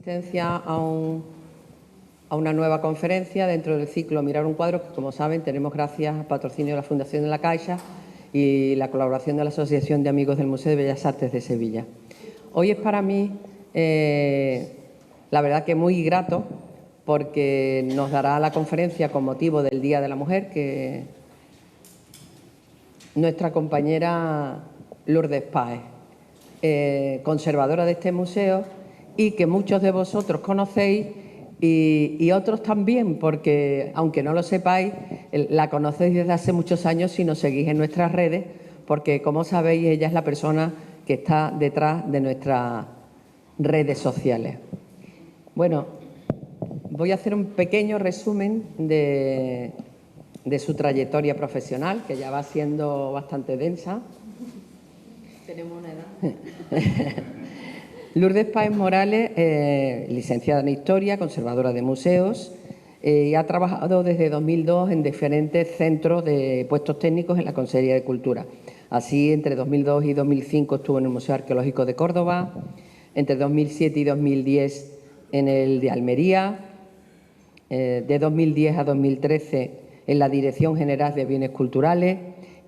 asistencia a una nueva conferencia dentro del ciclo Mirar un cuadro, que, como saben, tenemos gracias al patrocinio de la Fundación de la Caixa y la colaboración de la Asociación de Amigos del Museo de Bellas Artes de Sevilla. Hoy es para mí, la verdad que muy grato, porque nos dará la conferencia con motivo del Día de la Mujer, que nuestra compañera Lourdes Páez, conservadora de este museo, y que muchos de vosotros conocéis y otros también, porque, aunque no lo sepáis, la conocéis desde hace muchos años si nos seguís en nuestras redes, porque, como sabéis, ella es la persona que está detrás de nuestras redes sociales. Bueno, voy a hacer un pequeño resumen de su trayectoria profesional, que ya va siendo bastante densa. Tenemos una edad. Lourdes Páez Morales, licenciada en Historia, conservadora de museos, y ha trabajado desde 2002 en diferentes centros de puestos técnicos en la Consejería de Cultura. Así, entre 2002 y 2005 estuvo en el Museo Arqueológico de Córdoba, entre 2007 y 2010 en el de Almería, de 2010 a 2013 en la Dirección General de Bienes Culturales,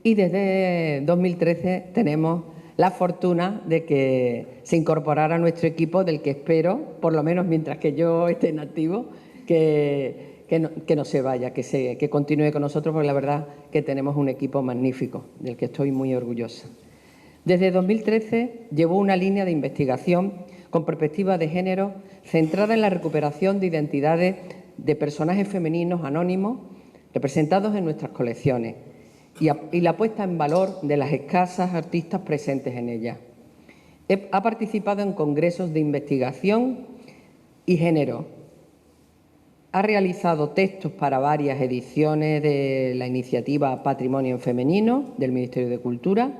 y desde 2013 tenemos la fortuna de que se incorporara a nuestro equipo, del que espero, por lo menos mientras que yo esté en activo, que no se vaya, que continúe con nosotros, porque la verdad que tenemos un equipo magnífico, del que estoy muy orgullosa. Desde 2013 llevó una línea de investigación con perspectiva de género centrada en la recuperación de identidades de personajes femeninos anónimos representados en nuestras colecciones y la puesta en valor de las escasas artistas presentes en ella. Ha participado en congresos de investigación y género. Ha realizado textos para varias ediciones de la iniciativa Patrimonio en Femenino del Ministerio de Cultura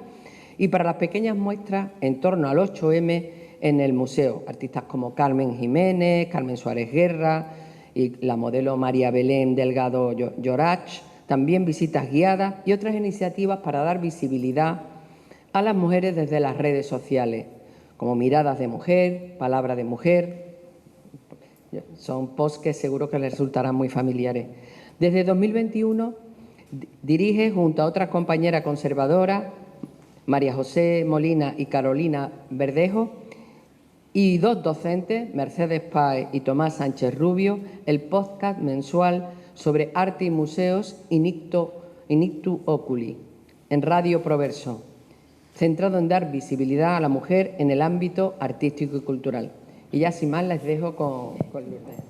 y para las pequeñas muestras en torno al 8M en el museo. Artistas como Carmen Jiménez, Carmen Suárez Guerra y la modelo María Belén Delgado Llorach. También visitas guiadas y otras iniciativas para dar visibilidad a las mujeres desde las redes sociales, como Miradas de Mujer, Palabra de Mujer. Son posts que seguro que les resultarán muy familiares. Desde 2021 dirige, junto a otras compañeras conservadoras, María José Molina y Carolina Verdejo, y dos docentes, Mercedes Páez y Tomás Sánchez Rubio, el podcast mensual sobre arte y museos Inictu Oculi, en Radio Proverso, centrado en dar visibilidad a la mujer en el ámbito artístico y cultural. Y ya sin más les dejo con Lourdes.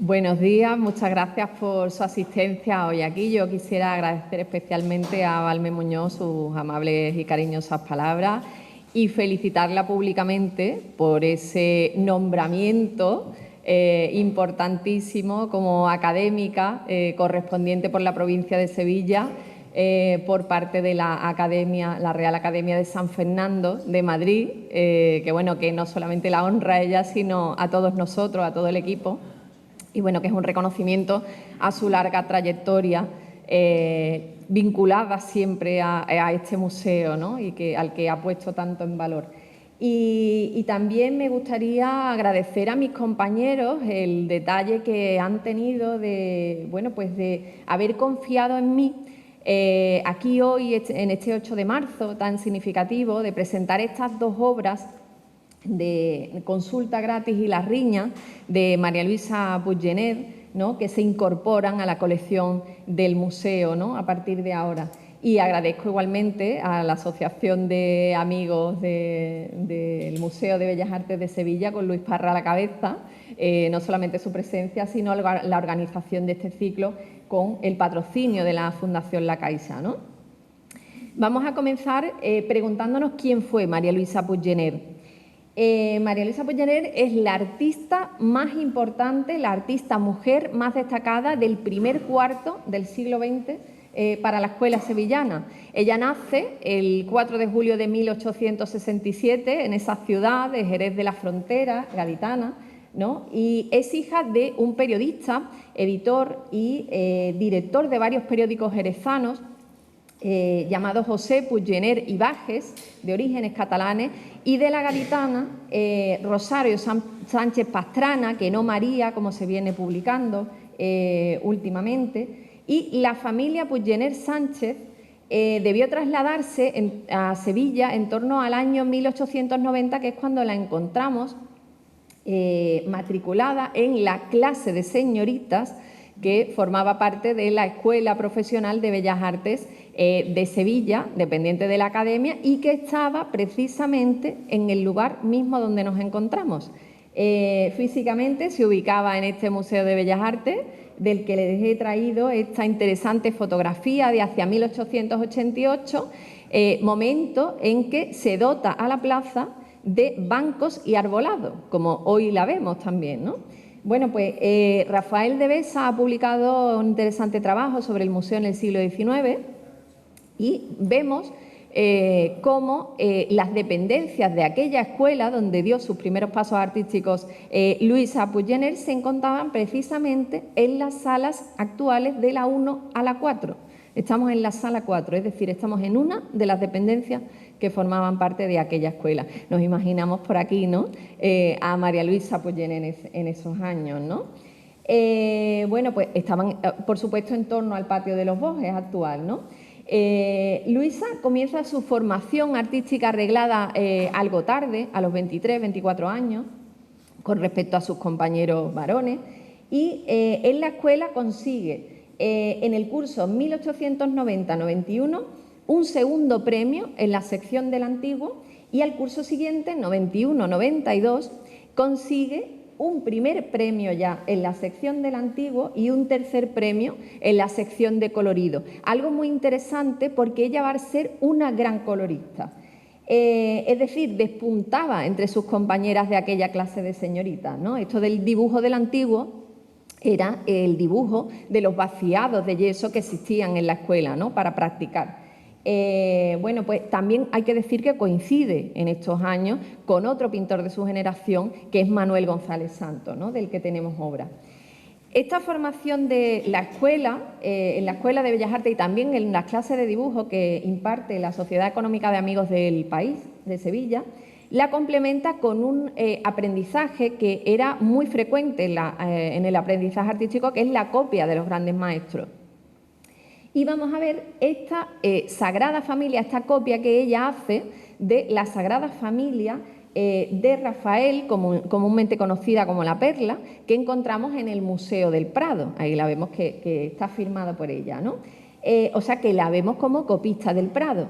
Buenos días, muchas gracias por su asistencia hoy aquí. Yo quisiera agradecer especialmente a Valme Muñoz sus amables y cariñosas palabras y felicitarla públicamente por ese nombramiento importantísimo como académica correspondiente por la provincia de Sevilla por parte de la Academia, la Real Academia de San Fernando de Madrid, que bueno, que no solamente la honra a ella, sino a todos nosotros, a todo el equipo. Y bueno, que es un reconocimiento a su larga trayectoria vinculada siempre a este museo, ¿no? Y al que ha puesto tanto en valor. Y también me gustaría agradecer a mis compañeros el detalle que han tenido de, bueno, pues de haber confiado en mí aquí hoy, en este 8 de marzo tan significativo, de presentar estas dos obras de Consulta Gratis y La Riña, de María Luisa Puiggenet, ¿no?, que se incorporan a la colección del museo, ¿no?, a partir de ahora. Y agradezco igualmente a la Asociación de Amigos del Museo de Bellas Artes de Sevilla, con Luis Parra a la cabeza, no solamente su presencia, sino la organización de este ciclo con el patrocinio de la Fundación La Caixa, ¿no? Vamos a comenzar preguntándonos quién fue María Luisa Puiggenet. María Luisa Puiggenet es la artista más importante, la artista mujer más destacada del primer cuarto del siglo XX para la escuela sevillana. Ella nace el 4 de julio de 1867 en esa ciudad de Jerez de la Frontera, gaditana, ¿no? Y es hija de un periodista, editor y director de varios periódicos jerezanos, llamado José Puiggener y Bages, de orígenes catalanes, y de la gaditana Rosario Sánchez Pastrana, que no María, como se viene publicando últimamente. Y la familia Puiggener Sánchez debió trasladarse a Sevilla en torno al año 1890, que es cuando la encontramos matriculada en la clase de señoritas que formaba parte de la Escuela Profesional de Bellas Artes de Sevilla, dependiente de la Academia, y que estaba precisamente en el lugar mismo donde nos encontramos. Físicamente se ubicaba en este Museo de Bellas Artes, del que les he traído esta interesante fotografía de hacia 1888, momento en que se dota a la plaza de bancos y arbolado, como hoy la vemos también, ¿no? Bueno, pues Rafael de Besa ha publicado un interesante trabajo sobre el museo en el siglo XIX y vemos cómo las dependencias de aquella escuela donde dio sus primeros pasos artísticos Luisa Puiggener se encontraban precisamente en las salas actuales de la 1 a la 4. Estamos en la sala 4, es decir, estamos en una de las dependencias que formaban parte de aquella escuela. Nos imaginamos por aquí, ¿no?, a María Luisa Puiggener en esos años, ¿no? Bueno, pues estaban, por supuesto, en torno al patio de los Bojes actual, ¿no? Luisa comienza su formación artística arreglada algo tarde, a los 23, 24 años, con respecto a sus compañeros varones, y en la escuela consigue en el curso 1890-91 un segundo premio en la sección del antiguo y al curso siguiente, 91-92, consigue un primer premio ya en la sección del antiguo y un tercer premio en la sección de colorido. Algo muy interesante porque ella va a ser una gran colorista. Es decir, despuntaba entre sus compañeras de aquella clase de señoritas, ¿no? Esto del dibujo del antiguo era el dibujo de los vaciados de yeso que existían en la escuela, ¿no?, para practicar. Bueno, pues también hay que decir que coincide en estos años con otro pintor de su generación, que es Manuel González Santos, ¿no?, del que tenemos obra. Esta formación de la escuela, en la Escuela de Bellas Artes y también en las clases de dibujo que imparte la Sociedad Económica de Amigos del País, de Sevilla, la complementa con un aprendizaje que era muy frecuente en el aprendizaje artístico, que es la copia de los grandes maestros. Y vamos a ver esta Sagrada Familia, esta copia que ella hace de la Sagrada Familia de Rafael, comúnmente conocida como la Perla, que encontramos en el Museo del Prado. Ahí la vemos que está firmada por ella, ¿no? O sea que la vemos como copista del Prado.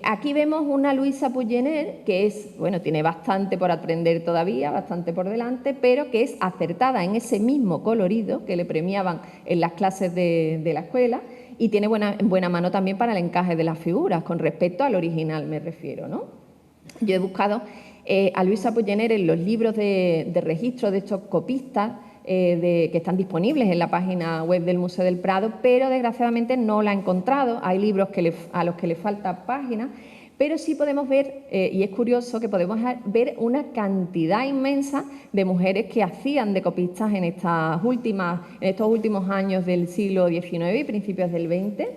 Aquí vemos una Luisa Puiggener que es, bueno, tiene bastante por aprender todavía, bastante por delante, pero que es acertada en ese mismo colorido que le premiaban en las clases de la escuela y tiene buena mano también para el encaje de las figuras, con respecto al original me refiero, ¿no? Yo he buscado a Luisa Puiggener en los libros de registro de estos copistas que están disponibles en la página web del Museo del Prado, pero desgraciadamente no la he encontrado. Hay libros a los que le falta páginas, pero sí podemos ver, y es curioso, que podemos ver una cantidad inmensa de mujeres que hacían de copistas en estos últimos años del siglo XIX y principios del XX.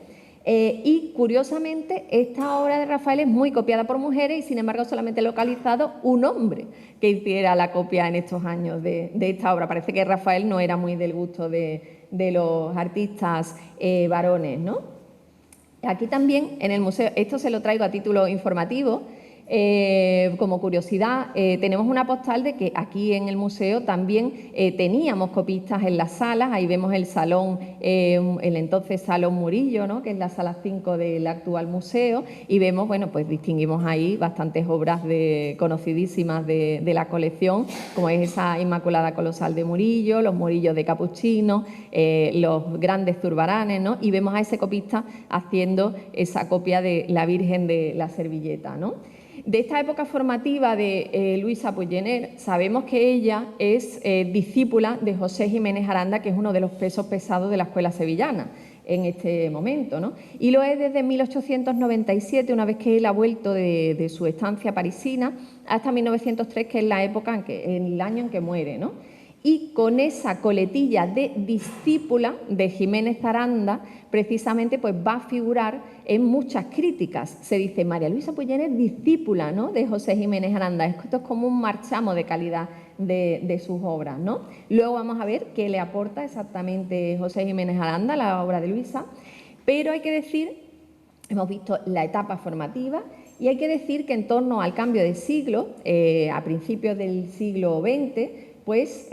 Y curiosamente esta obra de Rafael es muy copiada por mujeres y sin embargo solamente ha localizado un hombre que hiciera la copia en estos años de esta obra. Parece que Rafael no era muy del gusto de los artistas varones, ¿no? Aquí también en el museo, esto se lo traigo a título informativo, como curiosidad, tenemos una postal de que aquí en el museo también teníamos copistas en las salas. Ahí vemos el salón, el entonces Salón Murillo, ¿no?, que es la sala 5 del actual museo, y vemos, bueno, pues distinguimos ahí bastantes obras conocidísimas de la colección, como es esa Inmaculada Colosal de Murillo, los Murillos de Capuchino, los grandes Zurbaranes, ¿no?, y vemos a ese copista haciendo esa copia de la Virgen de la Servilleta, ¿no? De esta época formativa de Luisa Puiggener, sabemos que ella es discípula de José Jiménez Aranda, que es uno de los pesos pesados de la escuela sevillana en este momento, ¿no? Y lo es desde 1897, una vez que él ha vuelto de su estancia parisina, hasta 1903, que es la época el año en que muere, ¿no? Y con esa coletilla de discípula de Jiménez Aranda, precisamente pues va a figurar en muchas críticas. Se dice, María Luisa Puiggener es discípula, ¿no?, de José Jiménez Aranda. Esto es como un marchamo de calidad de sus obras, ¿no? Luego vamos a ver qué le aporta exactamente José Jiménez Aranda a la obra de Luisa, pero hay que decir, hemos visto la etapa formativa, y hay que decir que en torno al cambio de siglo, a principios del siglo XX, pues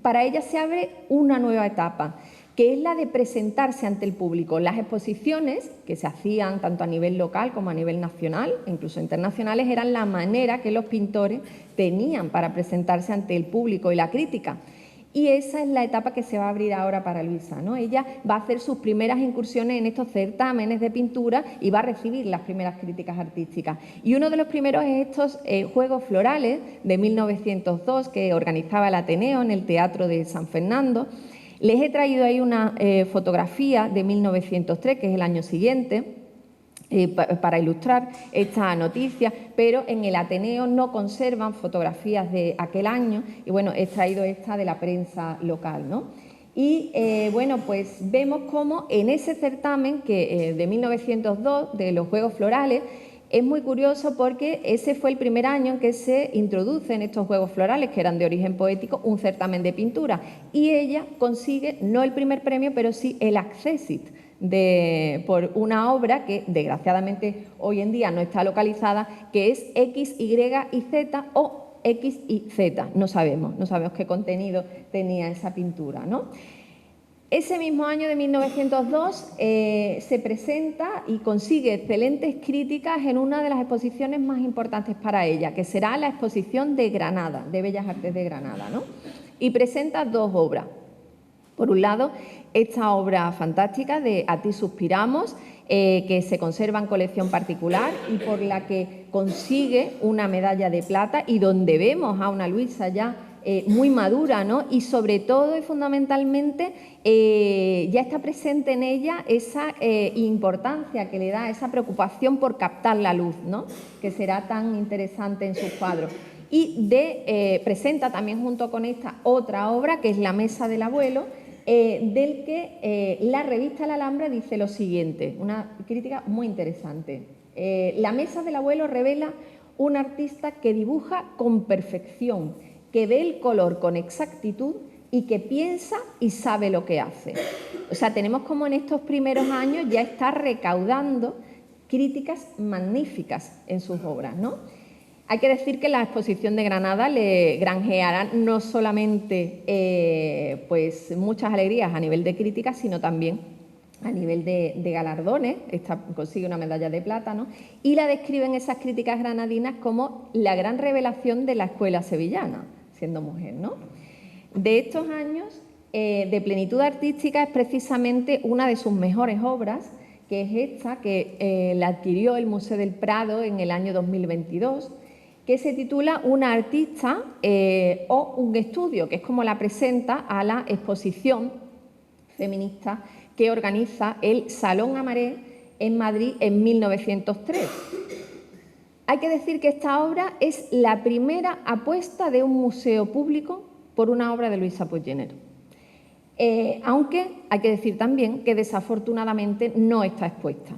para ella se abre una nueva etapa, que es la de presentarse ante el público. Las exposiciones que se hacían tanto a nivel local como a nivel nacional, incluso internacionales, eran la manera que los pintores tenían para presentarse ante el público y la crítica. Y esa es la etapa que se va a abrir ahora para Luisa, ¿no? Ella va a hacer sus primeras incursiones en estos certámenes de pintura y va a recibir las primeras críticas artísticas. Y uno de los primeros es estos Juegos Florales de 1902 que organizaba el Ateneo en el Teatro de San Fernando. Les he traído ahí una fotografía de 1903, que es el año siguiente, para ilustrar esta noticia, pero en el Ateneo no conservan fotografías de aquel año y bueno, he traído esta de la prensa local, ¿no? Y bueno, pues vemos cómo en ese certamen de 1902 de los Juegos Florales es muy curioso porque ese fue el primer año en que se introduce en estos Juegos Florales, que eran de origen poético, un certamen de pintura, y ella consigue no el primer premio, pero sí el accésit por una obra que desgraciadamente hoy en día no está localizada, que es X, Y y Z o X y Z. No sabemos qué contenido tenía esa pintura, ¿no? Ese mismo año de 1902 se presenta y consigue excelentes críticas en una de las exposiciones más importantes para ella, que será la exposición de Granada, de Bellas Artes de Granada, ¿no? Y presenta dos obras. Por un lado, esta obra fantástica de A ti suspiramos, que se conserva en colección particular y por la que consigue una medalla de plata y donde vemos a una Luisa ya muy madura, ¿no? Y sobre todo y fundamentalmente ya está presente en ella esa importancia que le da, esa preocupación por captar la luz, ¿no?, que será tan interesante en sus cuadros. Y presenta también junto con esta otra obra que es La mesa del abuelo, del que la revista La Alhambra dice lo siguiente, una crítica muy interesante. La mesa del abuelo revela un artista que dibuja con perfección, que ve el color con exactitud y que piensa y sabe lo que hace. O sea, tenemos como en estos primeros años ya está recaudando críticas magníficas en sus obras, ¿no? Hay que decir que la exposición de Granada le granjeará no solamente pues muchas alegrías a nivel de críticas, sino también a nivel de galardones. Esta consigue una medalla de plata, ¿no? Y la describen esas críticas granadinas como la gran revelación de la escuela sevillana, siendo mujer, ¿no? De estos años de plenitud artística es precisamente una de sus mejores obras, que es esta, que la adquirió el Museo del Prado en el año 2022, que se titula Una artista o un estudio, que es como la presenta a la exposición feminista que organiza el Salón Amaré en Madrid en 1903. Hay que decir que esta obra es la primera apuesta de un museo público por una obra de Luisa Puiggener. Aunque hay que decir también que desafortunadamente no está expuesta.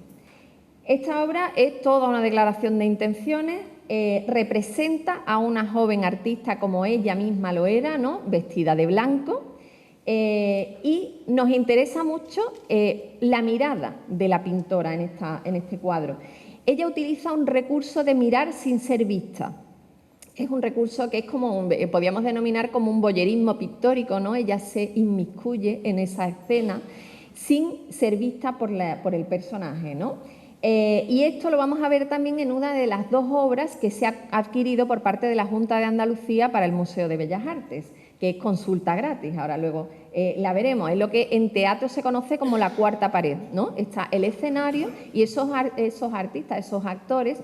Esta obra es toda una declaración de intenciones. Representa a una joven artista como ella misma lo era, ¿no?, vestida de blanco, y nos interesa mucho la mirada de la pintora en este cuadro. Ella utiliza un recurso de mirar sin ser vista. Es un recurso que es como, podríamos denominar como un voyerismo pictórico, ¿no? Ella se inmiscuye en esa escena sin ser vista por el personaje, ¿no? Y esto lo vamos a ver también en una de las dos obras que se ha adquirido por parte de la Junta de Andalucía para el Museo de Bellas Artes, que es consulta gratis. Ahora luego la veremos. Es lo que en teatro se conoce como la cuarta pared, ¿no? Está el escenario y esos artistas, esos actores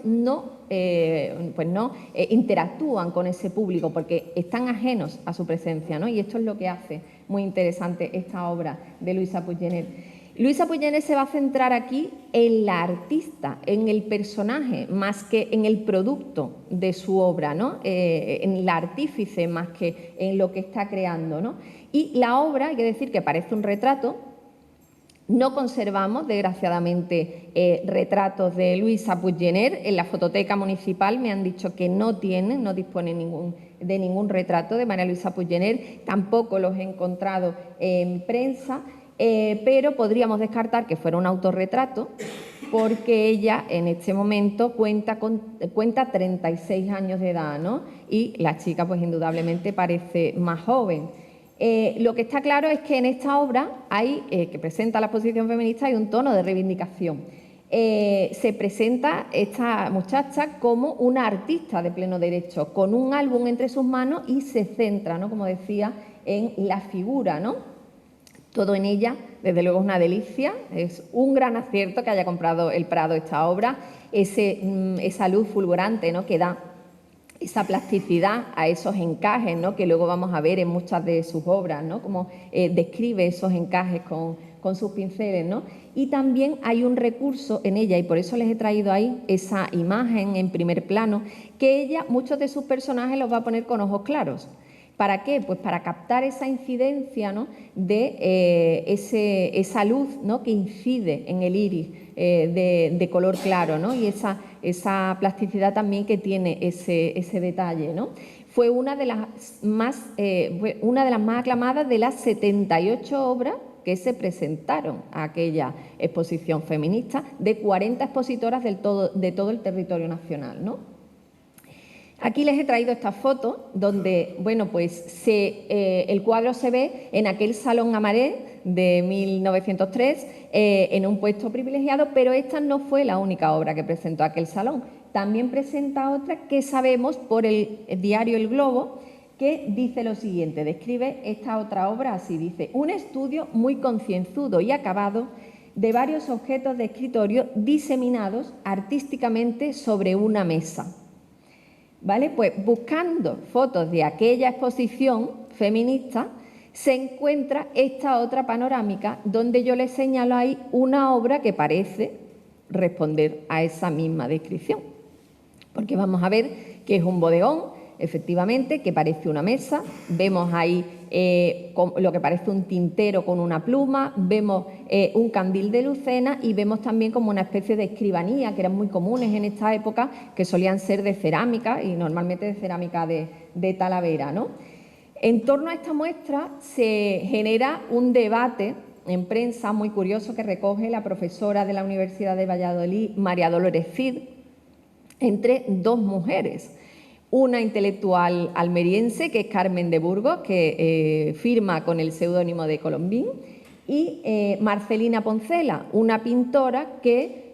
interactúan con ese público porque están ajenos a su presencia, ¿no? Y esto es lo que hace muy interesante esta obra de Luisa Puig Gener. Luisa Puig Gener se va a centrar aquí en la artista, en el personaje, más que en el producto de su obra, ¿no? En la artífice más que en lo que está creando, ¿no? Y la obra, hay que decir que parece un retrato. No conservamos, desgraciadamente, retratos de Luisa Puig Gener. En la fototeca municipal me han dicho que no disponen de ningún retrato de María Luisa Puig Gener. Tampoco los he encontrado en prensa. Pero podríamos descartar que fuera un autorretrato porque ella en este momento cuenta 36 años de edad, ¿no? Y la chica pues indudablemente parece más joven. Lo que está claro es que en esta obra que presenta la exposición feminista, hay un tono de reivindicación. Se presenta esta muchacha como una artista de pleno derecho, con un álbum entre sus manos y se centra, ¿no? Como decía, en la figura, ¿no? Todo en ella, desde luego, es una delicia. Es un gran acierto que haya comprado el Prado esta obra, esa luz fulgurante, ¿no? Que da esa plasticidad a esos encajes, ¿no? Que luego vamos a ver en muchas de sus obras, ¿no? Cómo describe esos encajes con sus pinceles, ¿no? Y también hay un recurso en ella, y por eso les he traído ahí esa imagen en primer plano, que ella, muchos de sus personajes los va a poner con ojos claros. ¿Para qué? Pues para captar esa incidencia, ¿no? De esa luz, ¿no? Que incide en el iris de color claro, ¿no? Y esa plasticidad también que tiene ese detalle, ¿no? Fue una de las más aclamadas de las 78 obras que se presentaron a aquella exposición feminista de 40 expositoras de todo el territorio nacional, ¿no? Aquí les he traído esta foto donde, bueno, pues el cuadro se ve en aquel Salón Amaret de 1903 en un puesto privilegiado, pero esta no fue la única obra que presentó aquel salón. También presenta otra que sabemos por el diario El Globo, que dice lo siguiente, describe esta otra obra así, dice: un estudio muy concienzudo y acabado de varios objetos de escritorio diseminados artísticamente sobre una mesa. ¿Vale? Pues buscando fotos de aquella exposición feminista se encuentra esta otra panorámica donde yo les señalo ahí una obra que parece responder a esa misma descripción. Porque vamos a ver que es un bodegón, efectivamente, que parece una mesa, vemos ahí lo que parece un tintero con una pluma, vemos un candil de lucena y vemos también como una especie de escribanía, que eran muy comunes en esta época, que solían ser de cerámica y normalmente de cerámica de Talavera, ¿no? En torno a esta muestra se genera un debate en prensa muy curioso que recoge la profesora de la Universidad de Valladolid, María Dolores Cid, entre dos mujeres. Una intelectual almeriense, que es Carmen de Burgos, que firma con el seudónimo de Colombín, y Marcelina Poncela, una pintora que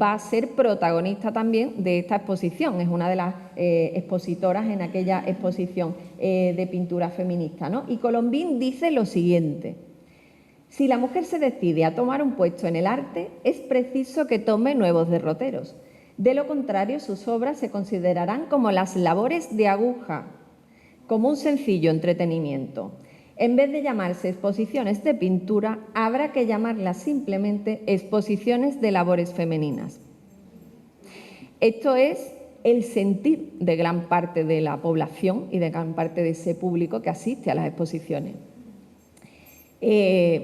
va a ser protagonista también de esta exposición. Es una de las expositoras en aquella exposición de pintura feminista, ¿no? Y Colombín dice lo siguiente: si la mujer se decide a tomar un puesto en el arte, es preciso que tome nuevos derroteros. De lo contrario, sus obras se considerarán como las labores de aguja, como un sencillo entretenimiento. En vez de llamarse exposiciones de pintura, habrá que llamarlas simplemente exposiciones de labores femeninas. Esto es el sentir de gran parte de la población y de gran parte de ese público que asiste a las exposiciones.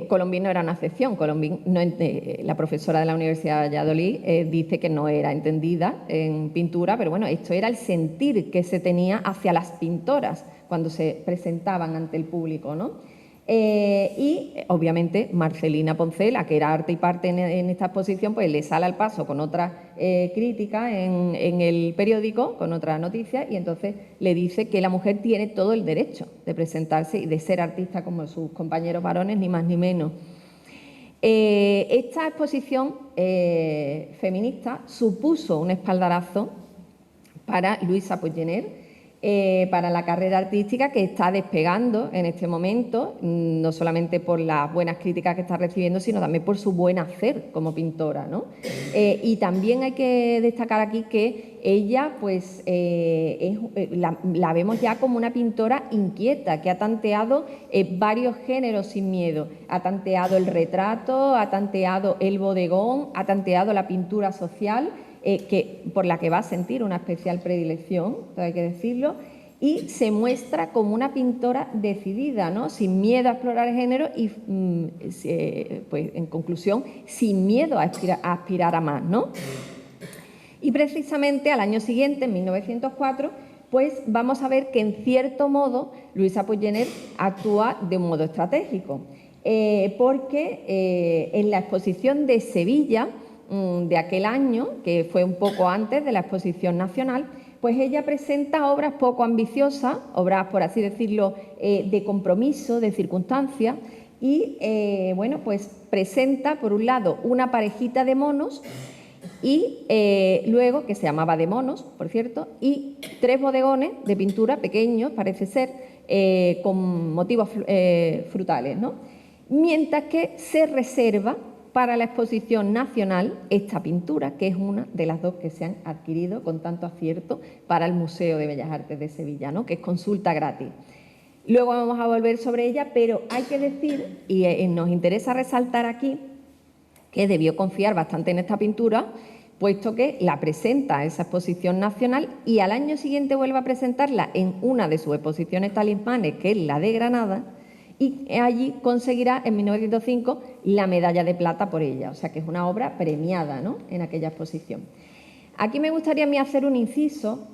Colombín no era una excepción. Colombín, la profesora de la Universidad de Valladolid, dice que no era entendida en pintura, pero bueno, esto era el sentir que se tenía hacia las pintoras cuando se presentaban ante el público, ¿no? Y obviamente Marcelina Poncela, que era arte y parte en esta exposición, pues le sale al paso con otra crítica en el periódico, con otra noticia, y entonces le dice que la mujer tiene todo el derecho de presentarse y de ser artista como sus compañeros varones, ni más ni menos. Esta exposición feminista supuso un espaldarazo para Luisa Puig Gener, para la carrera artística, que está despegando en este momento, no solamente por las buenas críticas que está recibiendo, sino también por su buen hacer como pintora, ¿no? Y también hay que destacar aquí que ella, pues, la vemos ya como una pintora inquieta, que ha tanteado varios géneros sin miedo. Ha tanteado el retrato, ha tanteado el bodegón, ha tanteado la pintura social, por la que va a sentir una especial predilección, hay que decirlo, y se muestra como una pintora decidida, ¿no? Sin miedo a explorar el género y, pues, en conclusión, sin miedo a aspirar a más, ¿no? Y precisamente al año siguiente, en 1904, pues vamos a ver que en cierto modo Luisa Puiggener actúa de un modo estratégico, porque en la exposición de Sevilla de aquel año, que fue un poco antes de la exposición nacional, pues ella presenta obras poco ambiciosas, obras, por así decirlo, de compromiso, de circunstancia, y bueno, pues presenta, por un lado, una parejita de monos y luego, que se llamaba de monos, por cierto, y 3 bodegones de pintura pequeños, parece ser, con motivos frutales, ¿no? Mientras que se reserva para la exposición nacional esta pintura, que es una de las 2 que se han adquirido con tanto acierto para el Museo de Bellas Artes de Sevilla, ¿no? Que es consulta gratis. Luego vamos a volver sobre ella, pero hay que decir, y nos interesa resaltar aquí, que debió confiar bastante en esta pintura, puesto que la presenta a esa exposición nacional y al año siguiente vuelve a presentarla en una de sus exposiciones talismanes, que es la de Granada, y allí conseguirá en 1905 la medalla de plata por ella, o sea que es una obra premiada, ¿no?, en aquella exposición. Aquí me gustaría a mí hacer un inciso,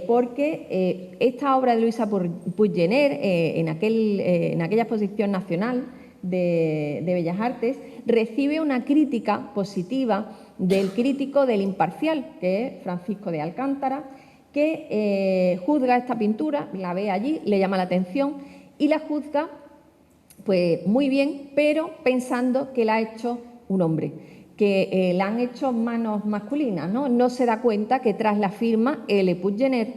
porque esta obra de Luisa Puiggener, en aquella exposición nacional de Bellas Artes, recibe una crítica positiva del crítico del Imparcial, que es Francisco de Alcántara, que juzga esta pintura, la ve allí, le llama la atención y la juzga pues muy bien, pero pensando que la ha hecho un hombre, que la han hecho manos masculinas, ¿no? No se da cuenta que tras la firma L. Puiggener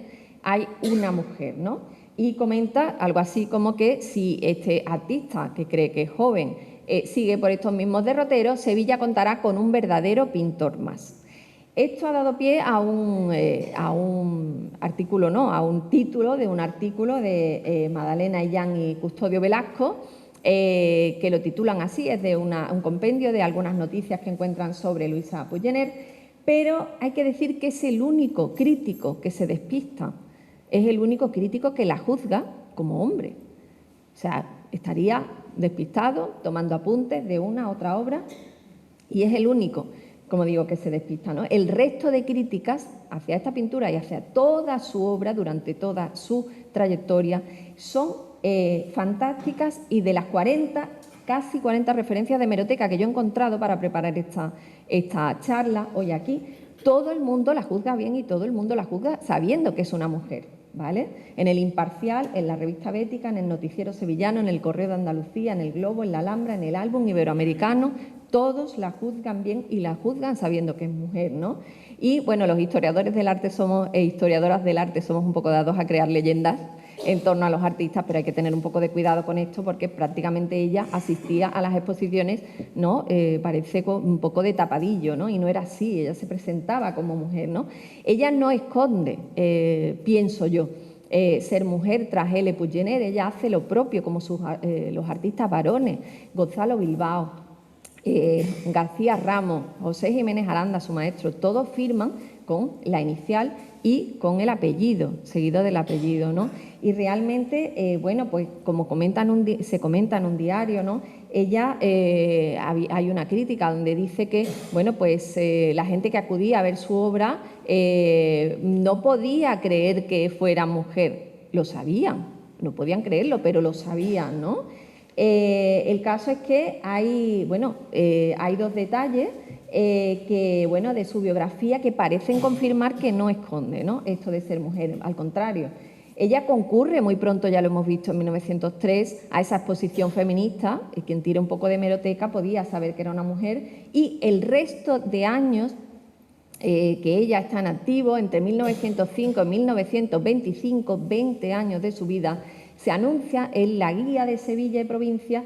hay una mujer, ¿no? Y comenta algo así como que si este artista, que cree que es joven, sigue por estos mismos derroteros, Sevilla contará con un verdadero pintor más. Esto ha dado pie a un artículo, no, a un título de un artículo de Madalena Illán y Custodio Velasco, que lo titulan así, es de un compendio de algunas noticias que encuentran sobre Luisa Puiggener, pero hay que decir que es el único crítico que se despista, es el único crítico que la juzga como hombre. O sea, estaría despistado, tomando apuntes de una a otra obra, y es el único, como digo, que se despista, ¿no? El resto de críticas hacia esta pintura y hacia toda su obra durante toda su trayectoria son fantásticas, y de las casi 40 referencias de hemeroteca que yo he encontrado para preparar esta charla hoy aquí, todo el mundo la juzga bien y todo el mundo la juzga sabiendo que es una mujer, ¿vale? En el Imparcial, en la revista Bética, en el Noticiero Sevillano, en el Correo de Andalucía, en el Globo, en la Alhambra, en el Álbum Iberoamericano, todos la juzgan bien y la juzgan sabiendo que es mujer, ¿no? Y bueno, los historiadores del arte historiadoras del arte somos un poco dados a crear leyendas en torno a los artistas, pero hay que tener un poco de cuidado con esto porque prácticamente ella asistía a las exposiciones, ¿no? Parece un poco de tapadillo, ¿no? Y no era así, ella se presentaba como mujer, ¿no? Ella no esconde, pienso yo, ser mujer tras L. Puiggener, ella hace lo propio como los artistas varones, Gonzalo Bilbao, García Ramos, José Jiménez Aranda, su maestro, todos firman con la inicial y con el apellido, seguido del apellido, ¿no? Y realmente, bueno, pues como se comenta en un diario, ¿no? Ella, hay una crítica donde dice que, bueno, pues la gente que acudía a ver su obra no podía creer que fuera mujer, lo sabían, no podían creerlo, pero lo sabían, ¿no? El caso es que hay 2 detalles que, bueno, de su biografía que parecen confirmar que no esconde, ¿no?, esto de ser mujer, al contrario. Ella concurre muy pronto, ya lo hemos visto en 1903, a esa exposición feminista, y quien tire un poco de hemeroteca podía saber que era una mujer, y el resto de años que ella está en activo entre 1905 y 1925, 20 años de su vida, se anuncia en la Guía de Sevilla y Provincia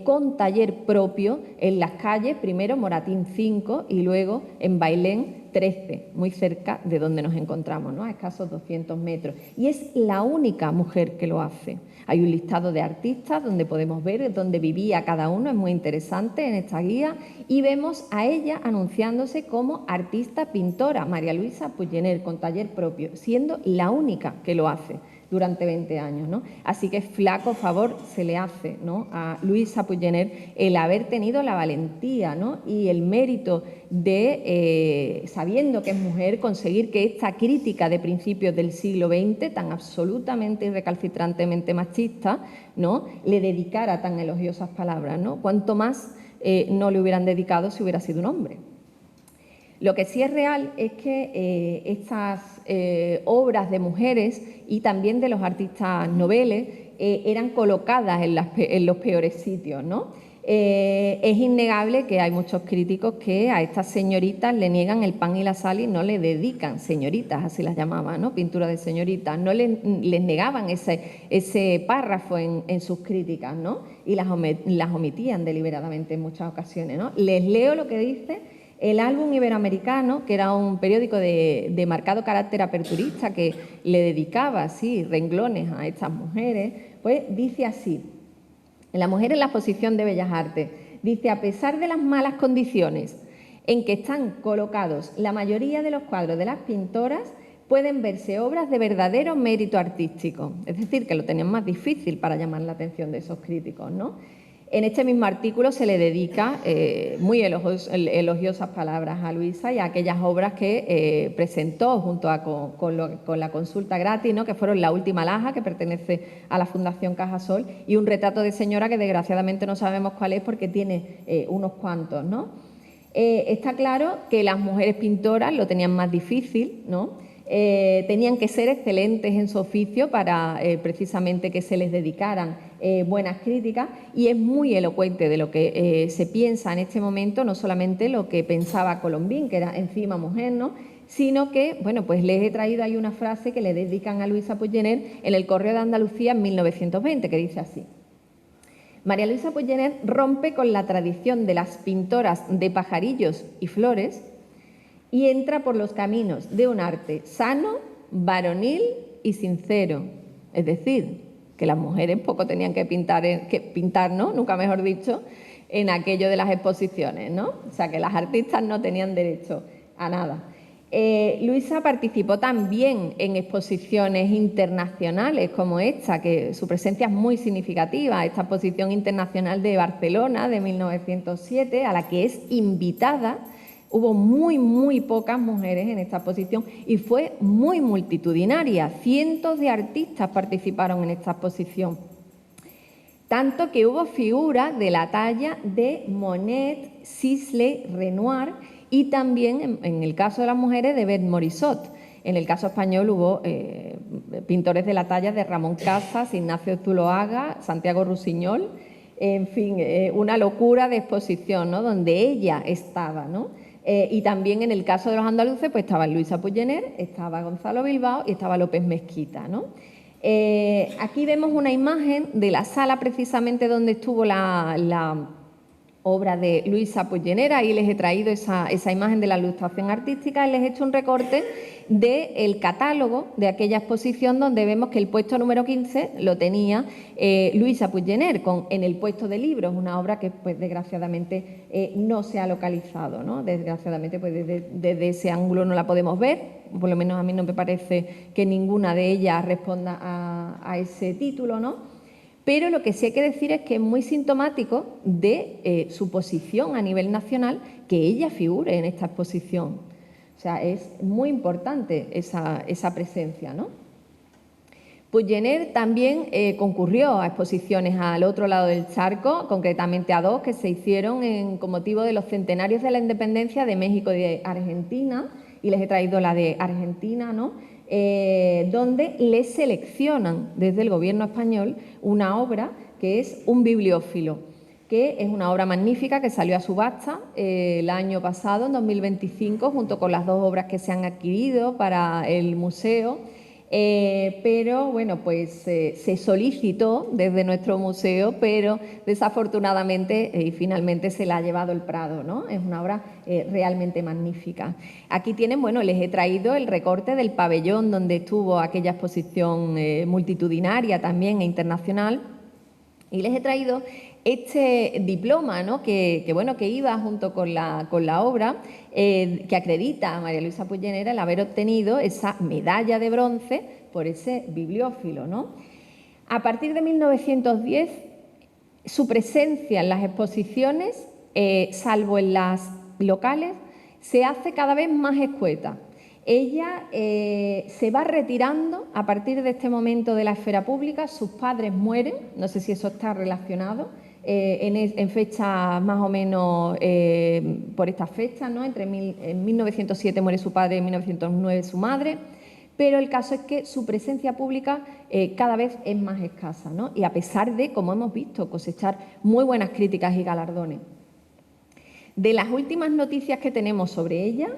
con taller propio en las calles, primero Moratín 5 y luego en Bailén 13, muy cerca de donde nos encontramos, ¿no? A escasos 200 metros. Y es la única mujer que lo hace. Hay un listado de artistas donde podemos ver dónde vivía cada uno, es muy interesante en esta guía, y vemos a ella anunciándose como artista pintora, María Luisa Puiggener, con taller propio, siendo la única que lo hace durante 20 años, ¿no? Así que flaco favor se le hace, ¿no?, a Luisa Puiggener el haber tenido la valentía, ¿no?, y el mérito de, sabiendo que es mujer, conseguir que esta crítica de principios del siglo XX, tan absolutamente y recalcitrantemente machista, ¿no?, le dedicara tan elogiosas palabras, ¿no? Cuanto más no le hubieran dedicado si hubiera sido un hombre. Lo que sí es real es que estas obras de mujeres y también de los artistas noveles eran colocadas en los peores sitios, ¿no? Es innegable que hay muchos críticos que a estas señoritas le niegan el pan y la sal y no le dedican, señoritas, así las llamaban, ¿no?, pintura de señoritas, no les negaban ese párrafo en sus críticas, ¿no?, y las omitían deliberadamente en muchas ocasiones, ¿no? Les leo lo que dice el Álbum Iberoamericano, que era un periódico de marcado carácter aperturista que le dedicaba así renglones a estas mujeres, pues dice así: la mujer en la exposición de Bellas Artes, dice: a pesar de las malas condiciones en que están colocados la mayoría de los cuadros de las pintoras, pueden verse obras de verdadero mérito artístico. Es decir, que lo tenían más difícil para llamar la atención de esos críticos, ¿no? En este mismo artículo se le dedica muy elogiosas palabras a Luisa y a aquellas obras que presentó junto con la consulta gratis, ¿no?, que fueron La última laja, que pertenece a la Fundación Cajasol, y un retrato de señora que desgraciadamente no sabemos cuál es porque tiene unos cuantos, ¿no? Está claro que las mujeres pintoras lo tenían más difícil, ¿no? Tenían que ser excelentes en su oficio para precisamente que se les dedicaran buenas críticas, y es muy elocuente de lo que se piensa en este momento, no solamente lo que pensaba Colombín, que era encima mujer, ¿no?, sino que, bueno, pues les he traído ahí una frase que le dedican a Luisa Puiggener en el Correo de Andalucía en 1920, que dice así: María Luisa Puiggener rompe con la tradición de las pintoras de pajarillos y flores y entra por los caminos de un arte sano, varonil y sincero. Es decir, que las mujeres poco tenían que pintar, ¿no?, nunca mejor dicho, en aquello de las exposiciones, ¿no? O sea, que las artistas no tenían derecho a nada. Luisa participó también en exposiciones internacionales como esta, que su presencia es muy significativa, esta exposición internacional de Barcelona de 1907, a la que es invitada. Hubo muy pocas mujeres en esta exposición y fue muy multitudinaria. Cientos de artistas participaron en esta exposición. Tanto que hubo figuras de la talla de Monet, Sisley, Renoir y también, en el caso de las mujeres, de Beth Morisot. En el caso español hubo pintores de la talla de Ramón Casas, Ignacio Zuloaga, Santiago Rusiñol. En fin, una locura de exposición, ¿no?, donde ella estaba, ¿no? Y también en el caso de los andaluces, pues estaba Luisa Puiggener, estaba Gonzalo Bilbao y estaba López Mezquita, ¿no? Aquí vemos una imagen de la sala precisamente donde estuvo la obra de Luisa Puiggener. Ahí les he traído esa imagen de la ilustración artística y les he hecho un recorte del catálogo de aquella exposición, donde vemos que el puesto número 15 lo tenía Luisa Puiggener en el puesto de libros, una obra que pues desgraciadamente no se ha localizado, ¿no? Desgraciadamente pues desde ese ángulo no la podemos ver, por lo menos a mí no me parece que ninguna de ellas responda a ese título, ¿no? Pero lo que sí hay que decir es que es muy sintomático de su posición a nivel nacional que ella figure en esta exposición. O sea, es muy importante esa presencia, ¿no? Puiggener también concurrió a exposiciones al otro lado del charco, concretamente a dos que se hicieron con motivo de los centenarios de la independencia de México y de Argentina, y les he traído la de Argentina, ¿no?, donde le seleccionan desde el gobierno español una obra que es Un bibliófilo. que es una obra magnífica que salió a subasta el año pasado, en 2025, junto con las 2 obras que se han adquirido para el museo. Pero bueno, pues se solicitó desde nuestro museo, pero desafortunadamente y finalmente se la ha llevado el Prado, ¿no? Es una obra realmente magnífica. Aquí tienen, bueno, les he traído el recorte del pabellón donde estuvo aquella exposición multitudinaria también e internacional, y les he traído este diploma, ¿no? que iba junto con la obra, que acredita a María Luisa Puiggener el haber obtenido esa medalla de bronce por ese bibliófilo, ¿no? A partir de 1910, su presencia en las exposiciones, salvo en las locales, se hace cada vez más escueta. Ella se va retirando a partir de este momento de la esfera pública. Sus padres mueren, no sé si eso está relacionado, en fechas más o menos por estas fechas, ¿no? En 1907 muere su padre, en 1909 su madre, pero el caso es que su presencia pública cada vez es más escasa, ¿no? Y a pesar de, como hemos visto, cosechar muy buenas críticas y galardones. De las últimas noticias que tenemos sobre ella,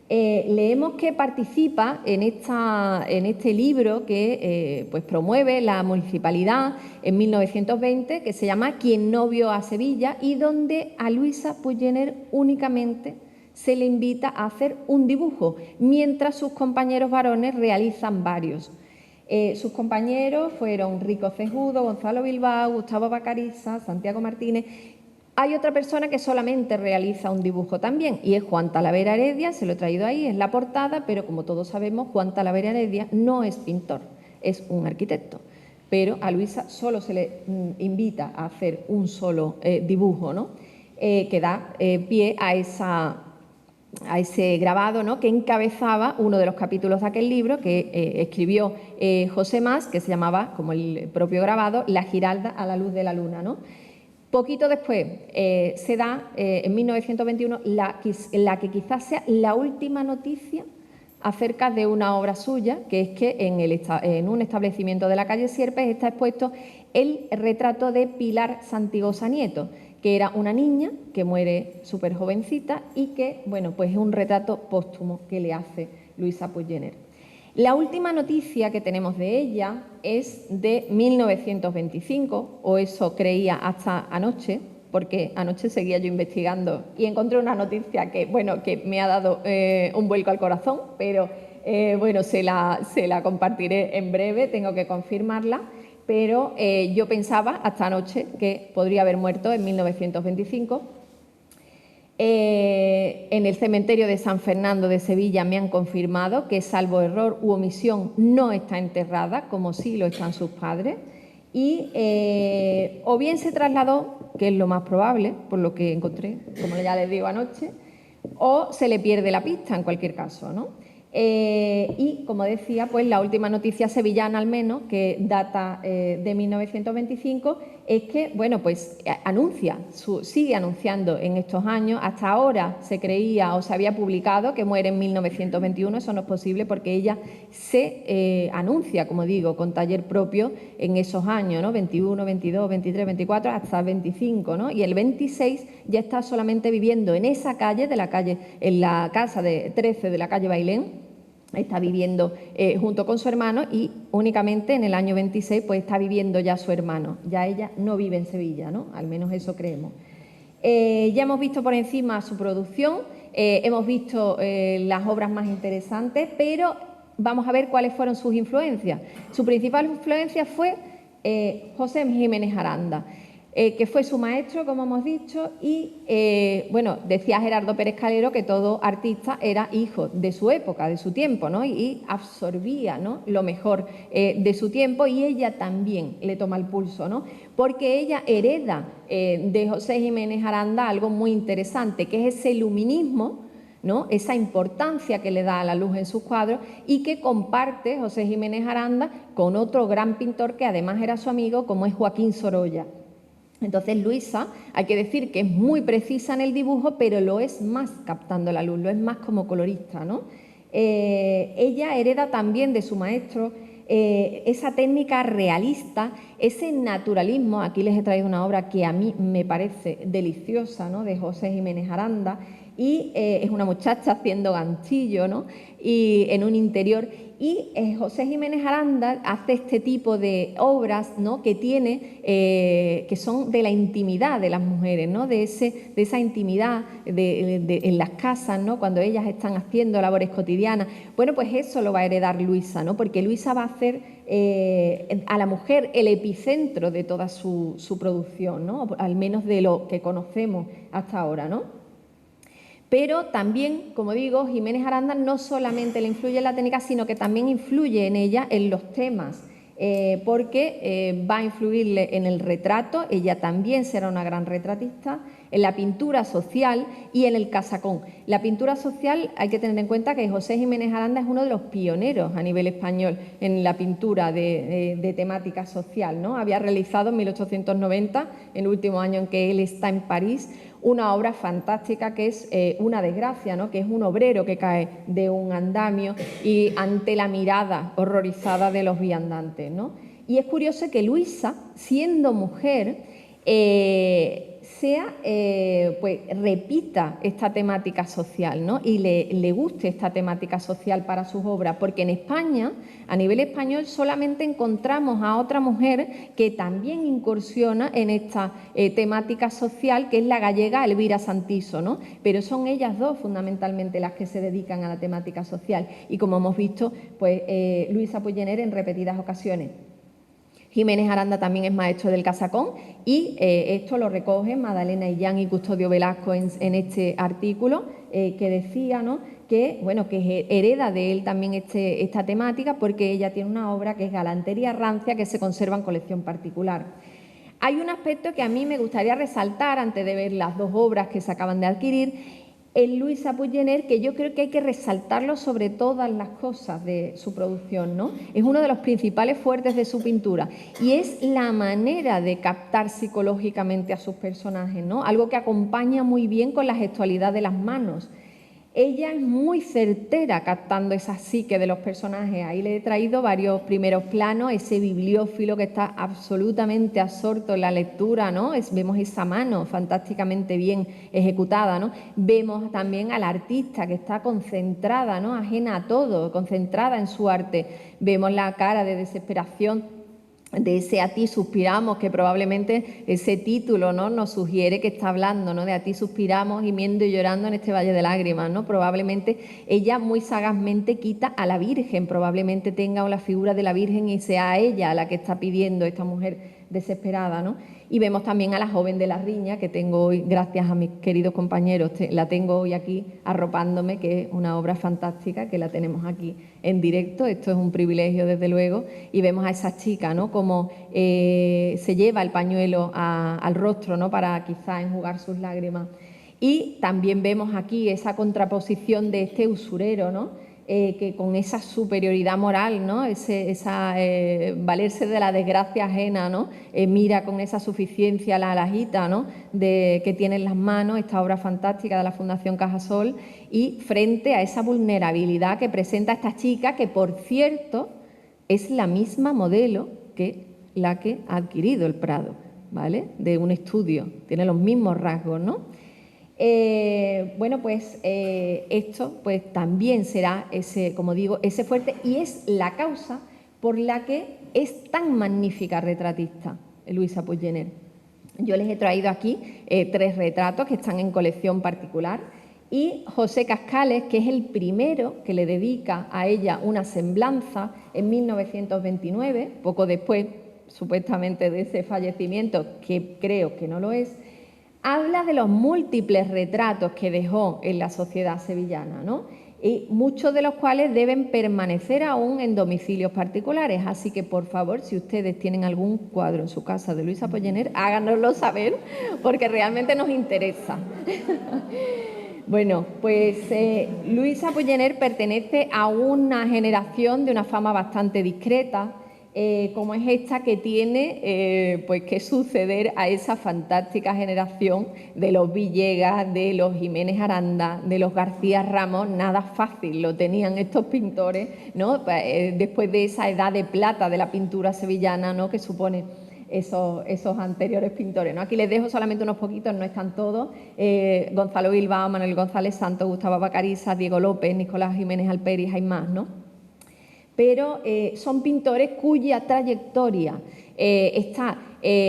leemos que participa en este libro que pues promueve la municipalidad en 1920, que se llama Quien no vio a Sevilla, y donde a Luisa Puiggener únicamente se le invita a hacer un dibujo, mientras sus compañeros varones realizan varios. Sus compañeros fueron Rico Cejudo, Gonzalo Bilbao, Gustavo Bacariza, Santiago Martínez. Hay otra persona que solamente realiza un dibujo también, y es Juan Talavera Heredia. Se lo he traído ahí, es la portada, pero como todos sabemos, Juan Talavera Heredia no es pintor, es un arquitecto. Pero a Luisa solo se le invita a hacer un solo dibujo, ¿no? Que da pie a ese grabado, ¿no? Que encabezaba uno de los capítulos de aquel libro que escribió José Mas, que se llamaba, como el propio grabado, La Giralda a la luz de la luna, ¿no? Poquito después se da, en 1921, la que quizás sea la última noticia acerca de una obra suya, que es que en un establecimiento de la calle Sierpes está expuesto el retrato de Pilar Santigosa Nieto, que era una niña que muere súper jovencita y que, bueno, pues es un retrato póstumo que le hace Luisa Puiggener. La última noticia que tenemos de ella es de 1925, o eso creía hasta anoche, porque anoche seguía yo investigando y encontré una noticia que, bueno, que me ha dado un vuelco al corazón, pero bueno, se la compartiré en breve, tengo que confirmarla, pero yo pensaba hasta anoche que podría haber muerto en 1925. En el cementerio de San Fernando de Sevilla me han confirmado que, salvo error u omisión, no está enterrada, como sí lo están sus padres, y o bien se trasladó, que es lo más probable, por lo que encontré, como ya les digo anoche, o se le pierde la pista en cualquier caso, ¿no? Y, como decía, pues la última noticia sevillana, al menos, que data de 1925, es que, bueno, pues sigue anunciando en estos años. Hasta ahora se creía o se había publicado que muere en 1921, eso no es posible porque ella se anuncia, como digo, con taller propio en esos años, ¿no? 21, 22, 23, 24, hasta 25, ¿no? Y el 26 ya está solamente viviendo en esa calle, en la casa de 13 de la calle Bailén. Está viviendo junto con su hermano, y únicamente en el año 26 pues está viviendo ya su hermano. Ya ella no vive en Sevilla, ¿no? Al menos eso creemos. Ya hemos visto por encima su producción, hemos visto las obras más interesantes, pero vamos a ver cuáles fueron sus influencias. Su principal influencia fue José Jiménez Aranda, que fue su maestro, como hemos dicho, y, bueno, decía Gerardo Pérez Calero que todo artista era hijo de su época, de su tiempo, ¿no? Y absorbía, ¿no?, lo mejor de su tiempo, y ella también le toma el pulso, ¿no?, porque ella hereda de José Jiménez Aranda algo muy interesante, que es ese luminismo, ¿no?, esa importancia que le da a la luz en sus cuadros, y que comparte José Jiménez Aranda con otro gran pintor que además era su amigo, como es Joaquín Sorolla. Entonces, Luisa, hay que decir que es muy precisa en el dibujo, pero lo es más captando la luz, lo es más como colorista, ¿no? Ella hereda también de su maestro esa técnica realista, ese naturalismo. Aquí les he traído una obra que a mí me parece deliciosa, ¿no?, de José Jiménez Aranda, y es una muchacha haciendo ganchillo, ¿no?, y en un interior. Y José Jiménez Aranda hace este tipo de obras, ¿no?, que tiene, que son de la intimidad de las mujeres, ¿no?, de esa intimidad en las casas, ¿no?, cuando ellas están haciendo labores cotidianas. Bueno, pues eso lo va a heredar Luisa, ¿no?, porque Luisa va a hacer a la mujer el epicentro de toda su producción, ¿no?, al menos de lo que conocemos hasta ahora, ¿no? Pero también, como digo, Jiménez Aranda no solamente le influye en la técnica, sino que también influye en ella en los temas, porque va a influirle en el retrato. Ella también será una gran retratista, en la pintura social y en el casacón. La pintura social, hay que tener en cuenta que José Jiménez Aranda es uno de los pioneros a nivel español en la pintura de temática social, ¿no? Había realizado en 1890, en el último año en que él está en París, una obra fantástica que es Una desgracia, ¿no?, que es un obrero que cae de un andamio y ante la mirada horrorizada de los viandantes, ¿no? Y es curioso que Luisa, siendo mujer, pues repita esta temática social, ¿no?, y le guste esta temática social para sus obras, porque en España, a nivel español, solamente encontramos a otra mujer que también incursiona en esta temática social, que es la gallega Elvira Santiso, ¿no?, pero son ellas dos fundamentalmente las que se dedican a la temática social, y como hemos visto, pues Luisa Pollener en repetidas ocasiones. Jiménez Aranda también es maestro del casacón, y esto lo recogen Madalena Illán y Custodio Velasco en este artículo que decía, ¿no?, que, bueno, que hereda de él también esta temática, porque ella tiene una obra que es Galantería Rancia, que se conserva en colección particular. Hay un aspecto que a mí me gustaría resaltar antes de ver las dos obras que se acaban de adquirir en Luisa Pollener, que yo creo que hay que resaltarlo sobre todas las cosas de su producción, ¿no? Es uno de los principales fuertes de su pintura, y es la manera de captar psicológicamente a sus personajes, ¿no?, algo que acompaña muy bien con la gestualidad de las manos. Ella es muy certera captando esa psique de los personajes. Ahí le he traído varios primeros planos, ese bibliófilo que está absolutamente absorto en la lectura, ¿no? Vemos esa mano fantásticamente bien ejecutada, ¿no? Vemos también a la artista que está concentrada, ¿no?, ajena a todo, concentrada en su arte. Vemos la cara de desesperación de ese A ti suspiramos, que probablemente ese título, ¿no?, nos sugiere que está hablando, ¿no?, de a ti suspiramos gimiendo y llorando en este valle de lágrimas, ¿no? Probablemente ella muy sagazmente quita a la Virgen, probablemente tenga la figura de la Virgen y sea ella la que está pidiendo, esta mujer desesperada, ¿no? Y vemos también a la joven de la riña, que tengo hoy, gracias a mis queridos compañeros, la tengo hoy aquí arropándome, que es una obra fantástica, que la tenemos aquí en directo. Esto es un privilegio, desde luego. Y vemos a esa chica, ¿no?, como se lleva el pañuelo al rostro, ¿no?, para quizá enjugar sus lágrimas. Y también vemos aquí esa contraposición de este usurero, ¿no?, que con esa superioridad moral, ¿no?, valerse de la desgracia ajena, ¿no?, mira con esa suficiencia la alajita, ¿no?, que tiene en las manos, esta obra fantástica de la Fundación Cajasol, y frente a esa vulnerabilidad que presenta esta chica, que por cierto es la misma modelo que la que ha adquirido el Prado, ¿vale?, de un estudio, tiene los mismos rasgos, ¿no? Bueno, pues esto pues también será ese, como digo, ese fuerte, y es la causa por la que es tan magnífica retratista Luisa Pollener. Yo les he traído aquí 3 retratos que están en colección particular, y José Cascales, que es el primero que le dedica a ella una semblanza en 1929, poco después supuestamente de ese fallecimiento, que creo que no lo es. Habla de los múltiples retratos que dejó en la sociedad sevillana, ¿no?, y muchos de los cuales deben permanecer aún en domicilios particulares. Así que, por favor, si ustedes tienen algún cuadro en su casa de Luisa Pollener, háganoslo saber, porque realmente nos interesa. Bueno, pues Luisa Pollener pertenece a una generación de una fama bastante discreta. como es esta, que tiene pues que suceder a esa fantástica generación de los Villegas, de los Jiménez Aranda, de los García Ramos. Nada fácil lo tenían estos pintores, ¿no? Después de esa edad de plata de la pintura sevillana, ¿no?, que supone esos anteriores pintores, ¿no? Aquí les dejo solamente unos poquitos, no están todos. Gonzalo Bilbao, Manuel González Santos, Gustavo Bacariza, Diego López, Nicolás Jiménez Alperi, hay más, ¿no? Pero son pintores cuya trayectoria está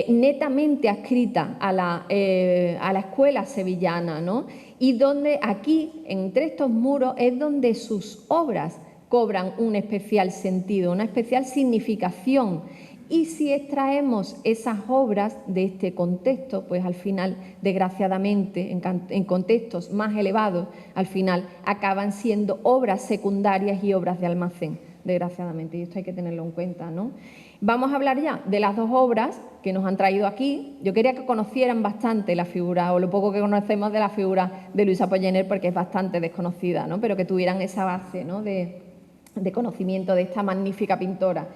netamente adscrita a la escuela sevillana, ¿no? Y donde aquí, entre estos muros, es donde sus obras cobran un especial sentido, una especial significación. Y si extraemos esas obras de este contexto, pues al final, desgraciadamente, en contextos más elevados, al final acaban siendo obras secundarias y obras de almacén, desgraciadamente, y esto hay que tenerlo en cuenta, ¿no? Vamos a hablar ya de las dos obras que nos han traído aquí. Yo quería que conocieran bastante la figura, o lo poco que conocemos de la figura de Luisa Pollener, porque es bastante desconocida, ¿no? Pero que tuvieran esa base, ¿no?, de conocimiento de esta magnífica pintora.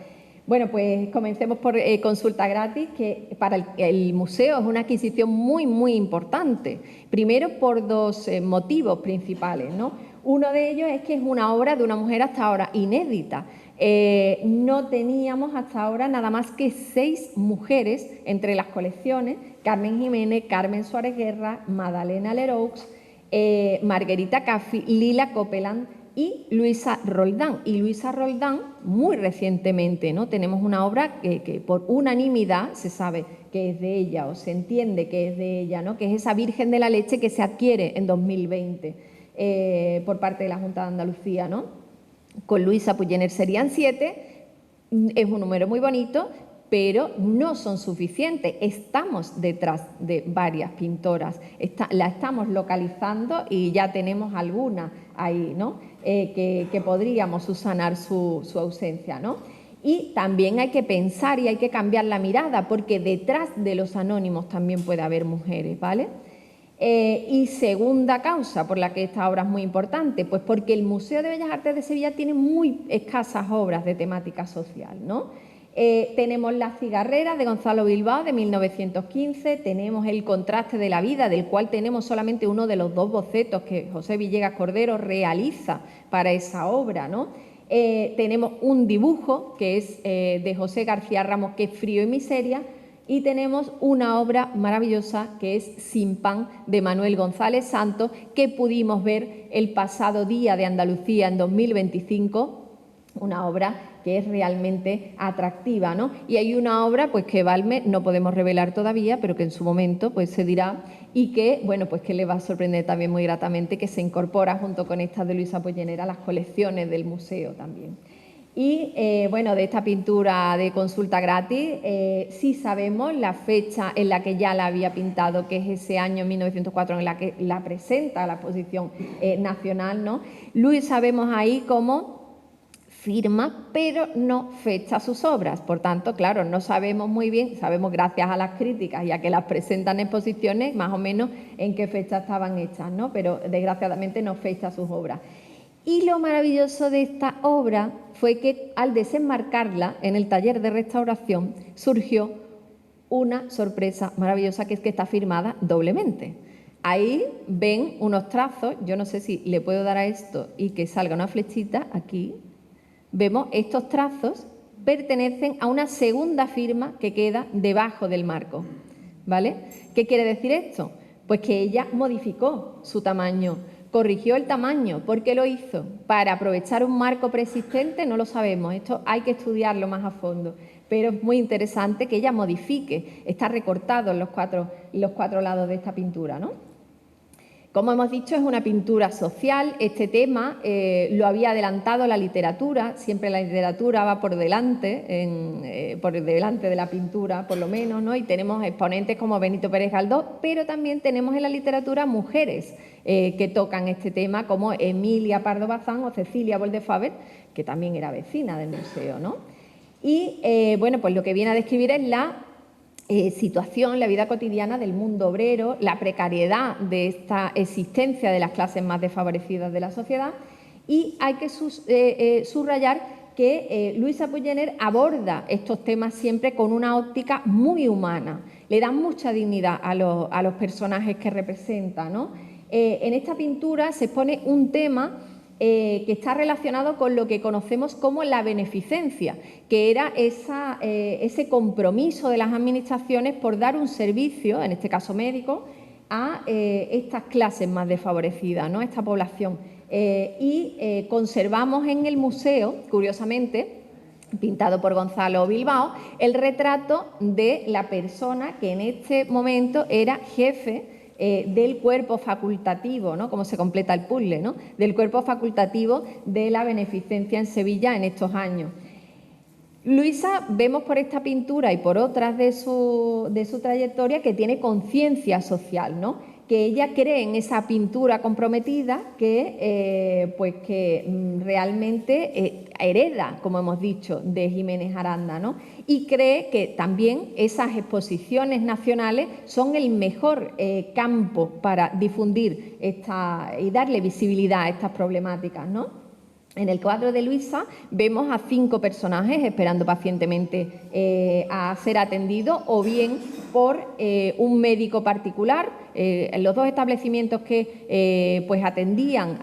Bueno, pues comencemos por consulta gratis, que para el museo es una adquisición muy, muy importante. Primero, por dos motivos principales, ¿no? Uno de ellos es que es una obra de una mujer hasta ahora inédita. No teníamos hasta ahora nada más que 6 mujeres entre las colecciones: Carmen Jiménez, Carmen Suárez Guerra, Madalena Leroux, Margarita Caffi, Lila Copeland y Luisa Roldán. Y Luisa Roldán, muy recientemente, ¿no?, tenemos una obra que por unanimidad se sabe que es de ella, o se entiende que es de ella, ¿no?, que es esa Virgen de la Leche que se adquiere en 2020 por parte de la Junta de Andalucía, ¿no? Con Luisa Pollener serían 7, es un número muy bonito, pero no son suficientes. Estamos detrás de varias pintoras, la estamos localizando y ya tenemos algunas ahí, ¿no?, que podríamos subsanar su ausencia, ¿no? Y también hay que pensar y hay que cambiar la mirada, porque detrás de los anónimos también puede haber mujeres, ¿vale? Y segunda causa por la que esta obra es muy importante, pues porque el Museo de Bellas Artes de Sevilla tiene muy escasas obras de temática social, ¿no? Tenemos La cigarrera de Gonzalo Bilbao de 1915, tenemos El contraste de la vida, del cual tenemos solamente uno de los 2 bocetos que José Villegas Cordero realiza para esa obra, ¿no? Tenemos un dibujo que es de José García Ramos, que es Frío y miseria, y tenemos una obra maravillosa que es Sin pan de Manuel González Santos, que pudimos ver el pasado Día de Andalucía en 2025, una obra que es realmente atractiva, ¿no? Y hay una obra pues que Balme no podemos revelar todavía, pero que en su momento pues se dirá, y que, bueno, pues que le va a sorprender también muy gratamente, que se incorpora junto con esta de Luisa Pollener a las colecciones del museo también. Y bueno, de esta pintura de consulta gratis, sí sabemos la fecha en la que ya la había pintado, que es ese año 1904 en la que la presenta a la exposición nacional, ¿no? Luis, sabemos ahí cómo firma, pero no fecha sus obras. Por tanto, claro, no sabemos muy bien, sabemos gracias a las críticas y a que las presentan en exposiciones, más o menos en qué fecha estaban hechas, ¿no? Pero desgraciadamente no fecha sus obras. Y lo maravilloso de esta obra fue que al desenmarcarla en el taller de restauración surgió una sorpresa maravillosa, que es que está firmada doblemente. Ahí ven unos trazos, yo no sé si le puedo dar a esto y que salga una flechita aquí. Vemos estos trazos pertenecen a una segunda firma que queda debajo del marco, ¿vale? ¿Qué quiere decir esto? Pues que ella modificó su tamaño, corrigió el tamaño. ¿Por qué lo hizo? ¿Para aprovechar un marco preexistente? No lo sabemos, esto hay que estudiarlo más a fondo, pero es muy interesante que ella modifique, está recortado en los cuatro lados de esta pintura, ¿no? Como hemos dicho, es una pintura social. Este tema lo había adelantado la literatura, siempre la literatura va por delante de la pintura, por lo menos, ¿no? Y tenemos exponentes como Benito Pérez Galdós, pero también tenemos en la literatura mujeres que tocan este tema, como Emilia Pardo Bazán o Cecilia Boldefabel, que también era vecina del museo, ¿no? Y bueno, pues lo que viene a describir es la situación, la vida cotidiana del mundo obrero, la precariedad de esta existencia de las clases más desfavorecidas de la sociedad, y hay que subrayar que Luisa Puiggener aborda estos temas siempre con una óptica muy humana. Le da mucha dignidad a los personajes que representa, ¿no? En esta pintura se expone un tema que está relacionado con lo que conocemos como la beneficencia, que era ese compromiso de las administraciones por dar un servicio, en este caso médico, a estas clases más desfavorecidas, ¿no? Esta población. Conservamos en el museo, curiosamente, pintado por Gonzalo Bilbao, el retrato de la persona que en este momento era jefe del cuerpo facultativo, ¿no? Como se completa el puzzle, ¿no? Del cuerpo facultativo de la beneficencia en Sevilla en estos años. Luisa, vemos por esta pintura y por otras de su trayectoria que tiene conciencia social, ¿no? Que ella cree en esa pintura comprometida que realmente hereda, como hemos dicho, de Jiménez Aranda, ¿no? Y cree que también esas exposiciones nacionales son el mejor campo para difundir y darle visibilidad a estas problemáticas, ¿no? En el cuadro de Luisa vemos a 5 personajes esperando pacientemente a ser atendidos, o bien por un médico particular. En los 2 establecimientos que atendían,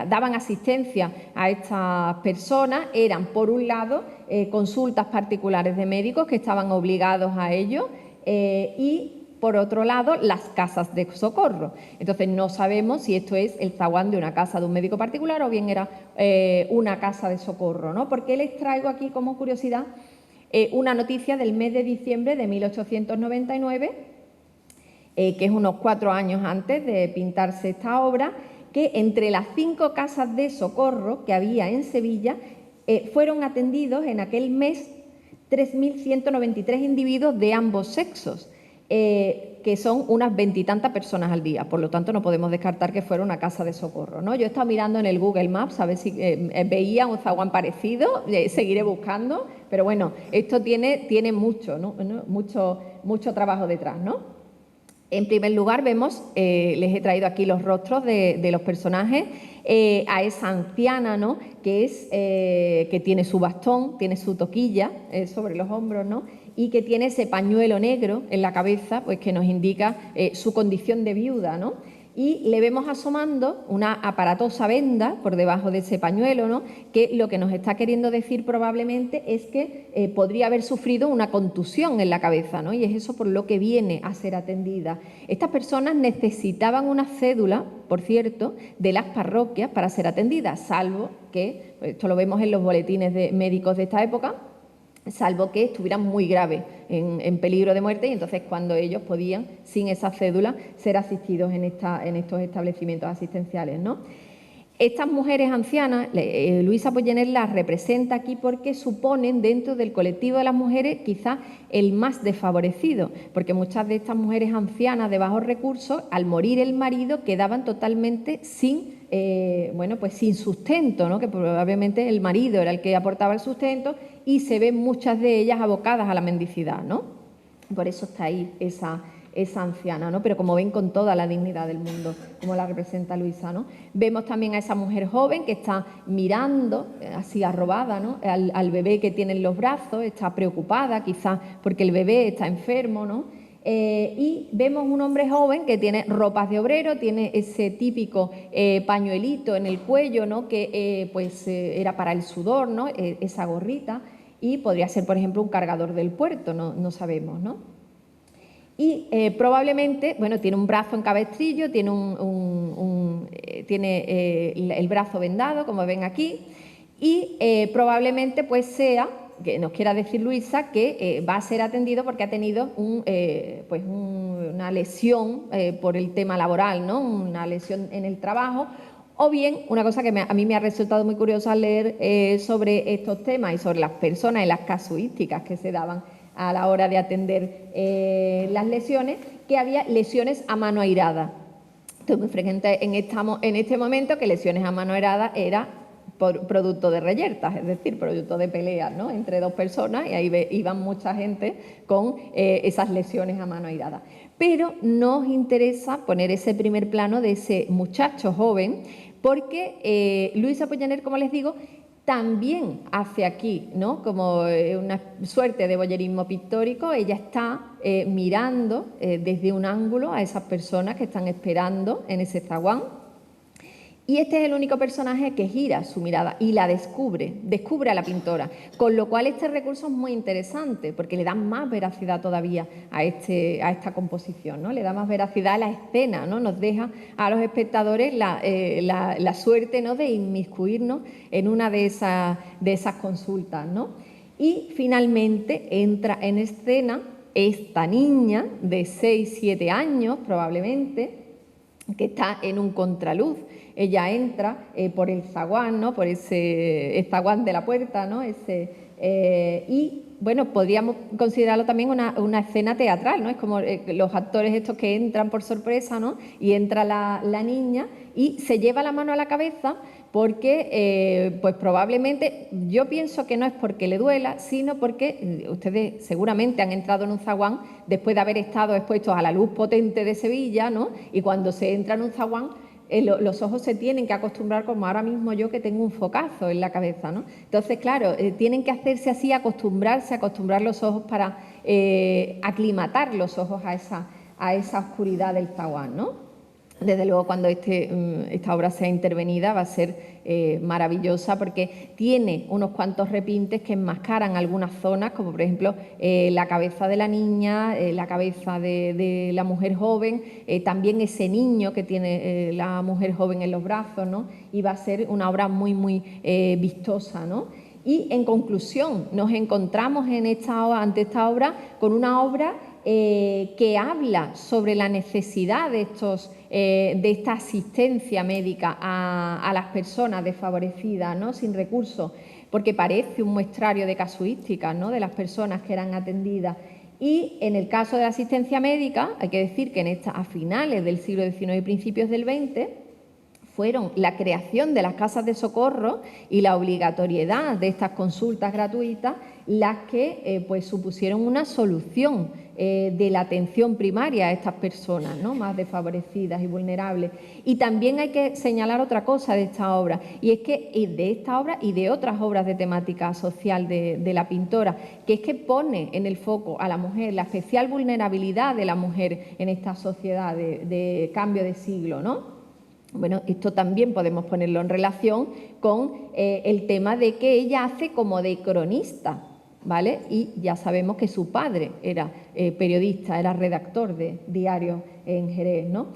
daban asistencia a estas personas, eran, por un lado, consultas particulares de médicos que estaban obligados a ello, y por otro lado, las casas de socorro. Entonces, no sabemos si esto es el zaguán de una casa de un médico particular o bien era una casa de socorro, ¿no? Porque les traigo aquí como curiosidad una noticia del mes de diciembre de 1899, que es unos 4 años antes de pintarse esta obra, que entre las 5 casas de socorro que había en Sevilla fueron atendidos en aquel mes 3.193 individuos de ambos sexos. Que son unas 20 y tantas personas al día, por lo tanto no podemos descartar que fuera una casa de socorro, ¿no? Yo he estado mirando en el Google Maps a ver si veía un zaguán parecido, seguiré buscando, pero bueno, esto tiene mucho, ¿no? mucho trabajo detrás, ¿no? En primer lugar vemos, les he traído aquí los rostros de los personajes, a esa anciana, ¿no? Que tiene su bastón, tiene su toquilla sobre los hombros, ¿no? Y que tiene ese pañuelo negro en la cabeza, pues que nos indica su condición de viuda, ¿no? Y le vemos asomando una aparatosa venda por debajo de ese pañuelo, ¿no? Que lo que nos está queriendo decir probablemente es que podría haber sufrido una contusión en la cabeza, ¿no? Y es eso por lo que viene a ser atendida. Estas personas necesitaban una cédula, por cierto, de las parroquias para ser atendidas, salvo que, esto lo vemos en los boletines médicos de esta época, salvo que estuvieran muy graves, en peligro de muerte, y entonces cuando ellos podían, sin esa cédula, ser asistidos en estos establecimientos asistenciales, ¿no? Estas mujeres ancianas, Luisa Puiggener las representa aquí porque suponen dentro del colectivo de las mujeres quizás el más desfavorecido, porque muchas de estas mujeres ancianas de bajos recursos, al morir el marido, quedaban totalmente sin sustento, ¿no? Que probablemente el marido era el que aportaba el sustento, y se ven muchas de ellas abocadas a la mendicidad, ¿no? Por eso está ahí esa anciana, ¿no? Pero como ven, con toda la dignidad del mundo, como la representa Luisa, ¿no? Vemos también a esa mujer joven que está mirando, así arrobada, ¿no? Al bebé que tiene en los brazos, está preocupada quizás porque el bebé está enfermo, ¿no? Y vemos un hombre joven que tiene ropas de obrero, tiene ese típico pañuelito en el cuello, ¿no? Que era para el sudor, ¿no? Esa gorrita, y podría ser, por ejemplo, un cargador del puerto, no sabemos, ¿no? Y probablemente, bueno, tiene un brazo en cabestrillo, tiene el brazo vendado, como ven aquí, y probablemente pues sea, que nos quiera decir Luisa, que va a ser atendido porque ha tenido una lesión por el tema laboral, ¿no? Una lesión en el trabajo. O bien, una cosa que a mí me ha resultado muy curiosa al leer sobre estos temas y sobre las personas y las casuísticas que se daban a la hora de atender las lesiones, que había lesiones a mano airada. Esto es muy frecuente en este momento, que lesiones a mano airada era producto de reyertas, es decir, producto de peleas, ¿no? Entre 2 personas, y ahí iban mucha gente con esas lesiones a mano airada. Pero nos interesa poner ese primer plano de ese muchacho joven, porque Luisa Puiggener, como les digo, también hace aquí, ¿no? Como una suerte de voyerismo pictórico. Ella está mirando desde un ángulo a esas personas que están esperando en ese zaguán. Y este es el único personaje que gira su mirada y la descubre a la pintora, con lo cual este recurso es muy interesante porque le da más veracidad todavía a esta composición, ¿no? Le da más veracidad a la escena, ¿no? Nos deja a los espectadores la suerte, ¿no?, de inmiscuirnos en una de esas consultas, ¿no? Y finalmente entra en escena esta niña de 6-7 años probablemente, que está en un contraluz. Ella entra por el zaguán, ¿no?, por ese zaguán de la puerta, ¿no?, y bueno, podríamos considerarlo también una escena teatral, ¿no? Es como los actores estos que entran por sorpresa, ¿no?, y entra la niña y se lleva la mano a la cabeza porque pues probablemente, yo pienso que no es porque le duela, sino porque ustedes seguramente han entrado en un zaguán después de haber estado expuestos a la luz potente de Sevilla, ¿no?, y cuando se entra en un zaguán los ojos se tienen que acostumbrar, como ahora mismo yo que tengo un focazo en la cabeza, ¿no? Entonces, claro, tienen que hacerse así, acostumbrar los ojos para aclimatar los ojos a esa oscuridad del zaguán, ¿no? Desde luego, cuando esta obra sea intervenida va a ser maravillosa porque tiene unos cuantos repintes que enmascaran algunas zonas, como por ejemplo la cabeza de la niña, la cabeza de la mujer joven, también ese niño que tiene la mujer joven en los brazos, ¿no? Y va a ser una obra muy, muy vistosa, ¿no? Y en conclusión, nos encontramos ante esta obra con una obra que habla sobre la necesidad de esta asistencia médica a las personas desfavorecidas, ¿no?, sin recursos, porque parece un muestrario de casuísticas, ¿no?, de las personas que eran atendidas. Y en el caso de la asistencia médica, hay que decir que a finales del siglo XIX y principios del XX, fueron la creación de las casas de socorro y la obligatoriedad de estas consultas gratuitas las que pues supusieron una solución de la atención primaria a estas personas, ¿no?, más desfavorecidas y vulnerables. Y también hay que señalar otra cosa de esta obra, y es que de esta obra y de otras obras de temática social de la pintora, que es que pone en el foco a la mujer, la especial vulnerabilidad de la mujer en esta sociedad de cambio de siglo, ¿no? Bueno, esto también podemos ponerlo en relación con el tema de que ella hace como de cronista, ¿vale? Y ya sabemos que su padre era periodista, era redactor de diarios en Jerez, ¿no?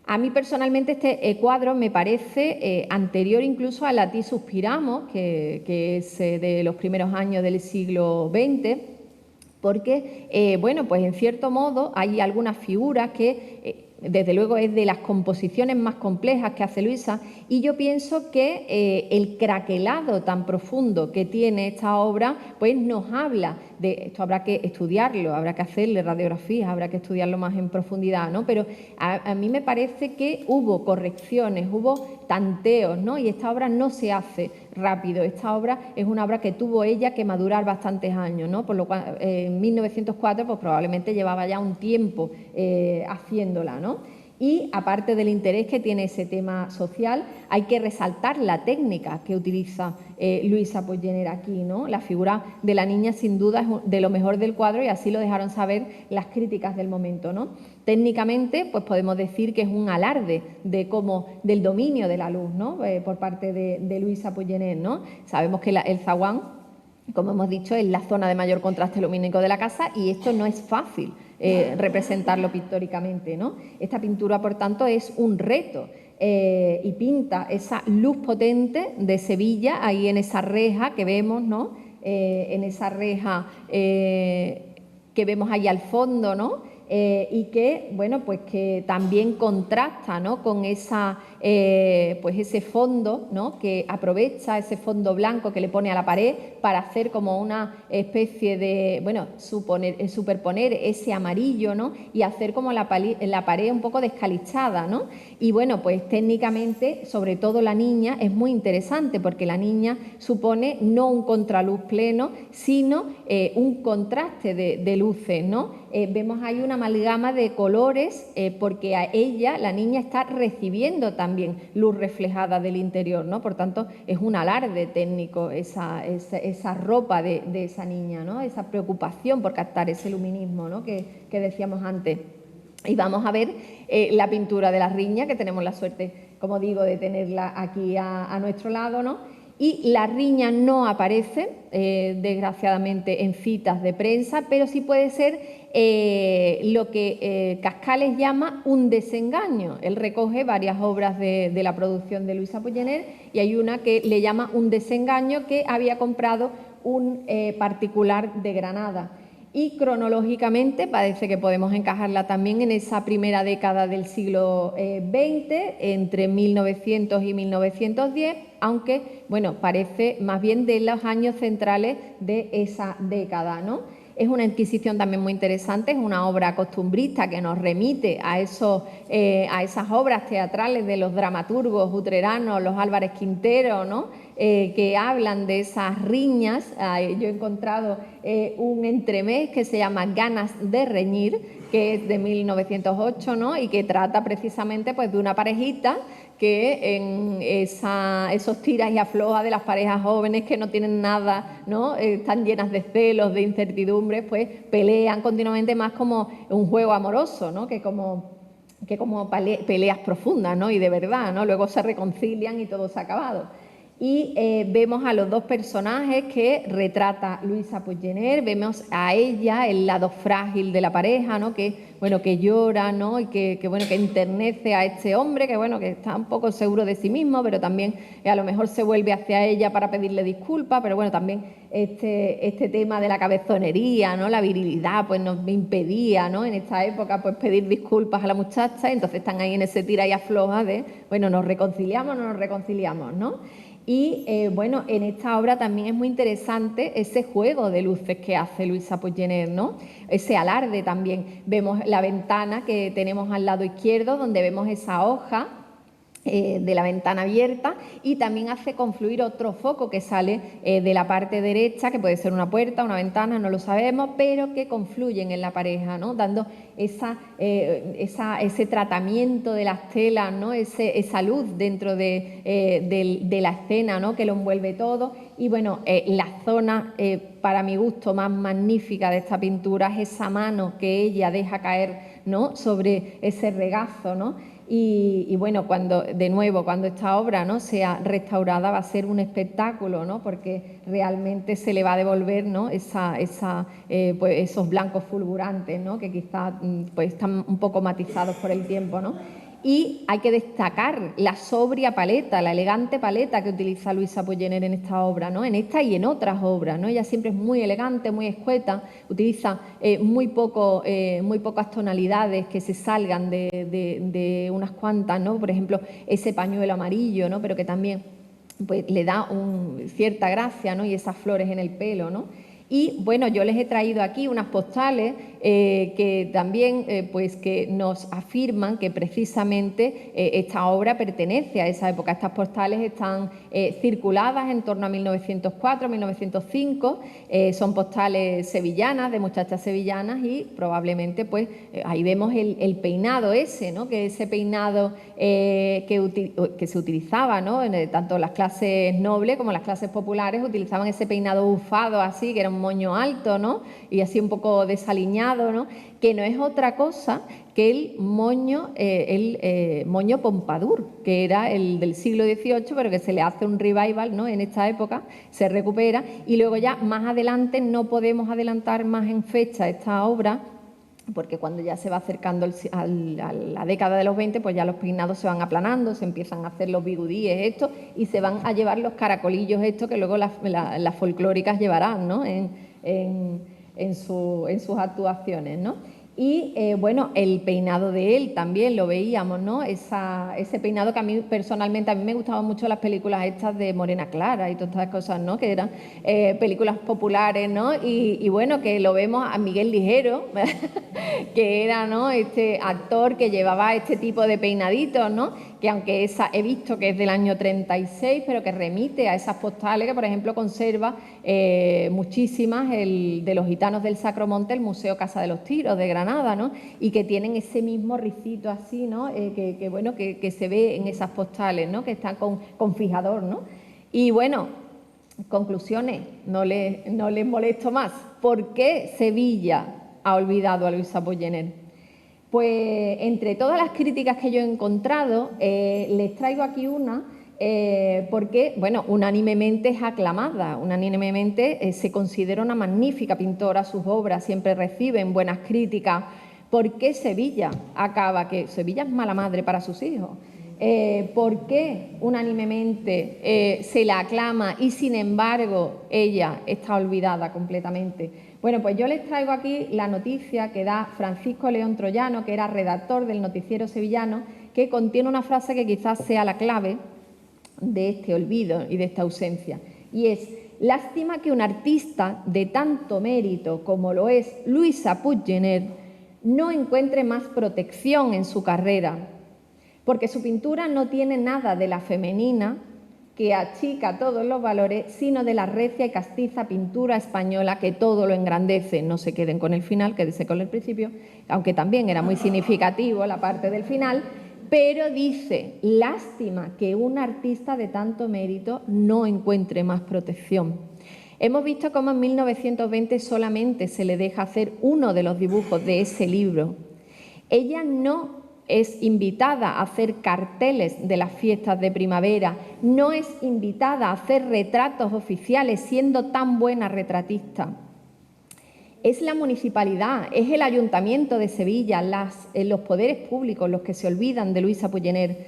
A mí personalmente este cuadro me parece anterior incluso a La Ti Suspiramos, que es de los primeros años del siglo XX, porque, bueno, pues en cierto modo hay algunas figuras que desde luego es de las composiciones más complejas que hace Luisa, y yo pienso que el craquelado tan profundo que tiene esta obra pues nos habla de esto. Habrá que estudiarlo, habrá que hacerle radiografías, habrá que estudiarlo más en profundidad, ¿no? Pero a mí me parece que hubo correcciones, hubo tanteos, ¿no? Y esta obra no se hace rápido. Esta obra es una obra que tuvo ella que madurar bastantes años, ¿no? Por lo cual en 1904 pues probablemente llevaba ya un tiempo haciéndola, ¿no? Y aparte del interés que tiene ese tema social, hay que resaltar la técnica que utiliza Luisa Poyner aquí, ¿no? La figura de la niña sin duda es de lo mejor del cuadro, y así lo dejaron saber las críticas del momento, ¿no? Técnicamente, pues podemos decir que es un alarde del dominio de la luz, ¿no? Por parte de Luisa Poyner, ¿no? Sabemos que el zaguán, como hemos dicho, es la zona de mayor contraste lumínico de la casa, y esto no es fácil representarlo pictóricamente, ¿no? Esta pintura, por tanto, es un reto y pinta esa luz potente de Sevilla ahí en esa reja que vemos, ¿no? En esa reja que vemos ahí al fondo, ¿no? Y que, bueno, pues que también contrasta, ¿no?, con pues ese fondo, ¿no?, que aprovecha ese fondo blanco que le pone a la pared para hacer como una especie de, bueno, superponer ese amarillo, ¿no?, y hacer como la pared un poco descalichada, ¿no? Y bueno, pues técnicamente, sobre todo la niña, es muy interesante porque la niña supone no un contraluz pleno, sino un contraste de luces, ¿no? vemos ahí una amalgama de colores porque a ella, la niña, está recibiendo también luz reflejada del interior, ¿no? Por tanto, es un alarde técnico esa ropa de esa niña, ¿no? Esa preocupación por captar ese luminismo, ¿no? que decíamos antes. Y vamos a ver la pintura de la riña, que tenemos la suerte, como digo, de tenerla aquí a nuestro lado, ¿no? Y la riña no aparece, desgraciadamente, en citas de prensa, pero sí puede ser lo que Cascales llama un desengaño. Él recoge varias obras de la producción de Luisa Pollener y hay una que le llama un desengaño, que había comprado un particular de Granada. Y cronológicamente parece que podemos encajarla también en esa primera década del siglo XX, entre 1900 y 1910, aunque, bueno, parece más bien de los años centrales de esa década, ¿no? Es una adquisición también muy interesante, es una obra costumbrista que nos remite a esas obras teatrales de los dramaturgos utreranos, los Álvarez Quintero, ¿no? Que hablan de esas riñas. Yo he encontrado un entremés que se llama Ganas de reñir, que es de 1908, ¿no? Y que trata precisamente, pues, de una parejita que en esos tiras y aflojas de las parejas jóvenes que no tienen nada, ¿no? Están llenas de celos, de incertidumbres, pues pelean continuamente, más como un juego amoroso, ¿no? que como peleas profundas, ¿no? Y de verdad, ¿no? Luego se reconcilian y todo se ha acabado. Y vemos a los dos personajes que retrata Luisa Pollener, vemos a ella, el lado frágil de la pareja, ¿no? Que llora, ¿no? Y que enternece a este hombre, que está un poco seguro de sí mismo, pero también a lo mejor se vuelve hacia ella para pedirle disculpas, pero bueno, también este tema de la cabezonería, ¿no? La virilidad, pues nos impedía, ¿no? En esta época, pues pedir disculpas a la muchacha, entonces están ahí en ese tira y afloja de, bueno, nos reconciliamos, no nos reconciliamos, ¿no? Y bueno, en esta obra también es muy interesante ese juego de luces que hace Luisa Pollener, ¿no? Ese alarde también. Vemos la ventana que tenemos al lado izquierdo, donde vemos esa hoja de la ventana abierta, y también hace confluir otro foco que sale de la parte derecha, que puede ser una puerta, una ventana, no lo sabemos, pero que confluyen en la pareja, ¿no? Dando ese tratamiento de las telas, ¿no? Esa luz dentro de la escena, ¿no? Que lo envuelve todo. Y bueno, la zona, para mi gusto, más magnífica de esta pintura es esa mano que ella deja caer, ¿no? Sobre ese regazo, ¿no? Y bueno, cuando esta obra, ¿no? sea restaurada, va a ser un espectáculo, ¿no? Porque realmente se le va a devolver, ¿no? Pues esos blancos fulgurantes, ¿no? Que quizás pues están un poco matizados por el tiempo, ¿no? Y hay que destacar la sobria paleta, la elegante paleta que utiliza Luisa Pollener en esta obra, ¿no? En esta y en otras obras, ¿no? Ella siempre es muy elegante, muy escueta, utiliza muy pocas tonalidades que se salgan de unas cuantas, ¿no? Por ejemplo, ese pañuelo amarillo, ¿no? Pero que también pues, le da cierta gracia, ¿no? Y esas flores en el pelo, ¿no? Y bueno, yo les he traído aquí unas postales que también pues que nos afirman que precisamente esta obra pertenece a esa época. Estas postales están circuladas en torno a 1904, 1905, son postales sevillanas, de muchachas sevillanas, y probablemente pues ahí vemos el peinado ese, ¿no? Que ese peinado que se utilizaba, ¿no? Tanto las clases nobles como las clases populares utilizaban ese peinado bufado así, que era un moño alto, ¿no? Y así un poco desaliñado, ¿no? Que no es otra cosa que el moño Pompadour, que era el del siglo XVIII, pero que se le hace un revival, ¿no? En esta época se recupera, y luego ya más adelante no podemos adelantar más en fecha esta obra, porque cuando ya se va acercando a la década de los 20, pues ya los peinados se van aplanando, se empiezan a hacer los bigudíes estos y se van a llevar los caracolillos estos que luego las folclóricas llevarán, ¿no? en sus actuaciones, ¿no? Y bueno, el peinado de él también lo veíamos, ¿no? Ese peinado que a mí personalmente, a mí me gustaban mucho las películas estas de Morena Clara y todas estas cosas, ¿no? Que eran películas populares, ¿no? Y bueno, que lo vemos a Miguel Ligero, que era, ¿no?, este actor que llevaba este tipo de peinaditos, ¿no? Que aunque he visto que es del año 36, pero que remite a esas postales que, por ejemplo, conserva muchísimas de los gitanos del Sacromonte, el Museo Casa de los Tiros de Granada, ¿no? Y que tienen ese mismo ricito así, ¿no? Bueno, que se ve en esas postales, ¿no? Que están con fijador, ¿no? Y bueno, conclusiones, no les molesto más. ¿Por qué Sevilla ha olvidado a Luisa Poyener? Pues entre todas las críticas que yo he encontrado, les traigo aquí una porque, bueno, unánimemente es aclamada, unánimemente se considera una magnífica pintora, sus obras siempre reciben buenas críticas. ¿Por qué Sevilla acaba? Que Sevilla es mala madre para sus hijos. ¿Por qué unánimemente se la aclama y, sin embargo, ella está olvidada completamente? Bueno, pues yo les traigo aquí la noticia que da Francisco León Troyano, que era redactor del Noticiero Sevillano, que contiene una frase que quizás sea la clave de este olvido y de esta ausencia. Y es: lástima que un artista de tanto mérito como lo es Luisa Puiggener no encuentre más protección en su carrera, porque su pintura no tiene nada de la femenina que achica todos los valores, sino de la recia y castiza pintura española que todo lo engrandece. No se queden con el final, quédense con el principio, aunque también era muy significativo la parte del final, pero dice: lástima que un artista de tanto mérito no encuentre más protección. Hemos visto cómo en 1920 solamente se le deja hacer uno de los dibujos de ese libro. Ella no es invitada a hacer carteles de las fiestas de primavera, no es invitada a hacer retratos oficiales siendo tan buena retratista. Es la municipalidad, es el Ayuntamiento de Sevilla, los poderes públicos los que se olvidan de Luisa Puiggener.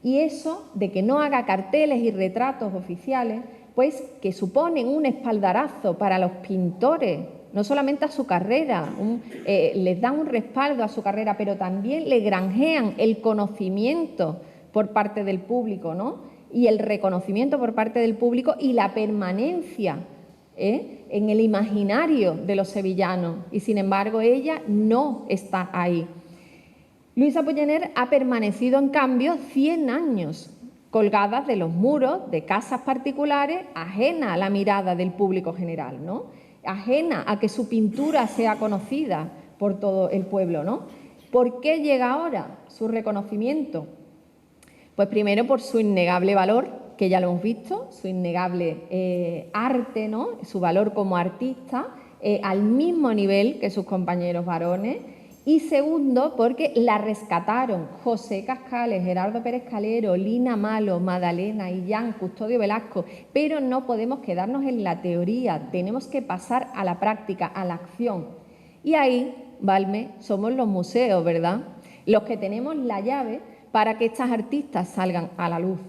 Y eso de que no haga carteles y retratos oficiales, pues que suponen un espaldarazo para los pintores, no solamente a su carrera, les dan un respaldo a su carrera, pero también le granjean el conocimiento por parte del público, ¿no? Y el reconocimiento por parte del público y la permanencia en el imaginario de los sevillanos. Y sin embargo, ella no está ahí. Luisa Puiggener ha permanecido, en cambio, 100 años colgadas de los muros de casas particulares, ajena a la mirada del público general, ¿no? Ajena a que su pintura sea conocida por todo el pueblo, ¿no? ¿Por qué llega ahora su reconocimiento? Pues primero por su innegable valor, que ya lo hemos visto, su innegable arte, ¿no? Su valor como artista, al mismo nivel que sus compañeros varones. Y segundo, porque la rescataron José Cascales, Gerardo Pérez Calero, Lina Malo, Madalena Illán, Custodio Velasco. Pero no podemos quedarnos en la teoría, tenemos que pasar a la práctica, a la acción. Y ahí, Valme, somos los museos, ¿verdad?, los que tenemos la llave para que estas artistas salgan a la luz.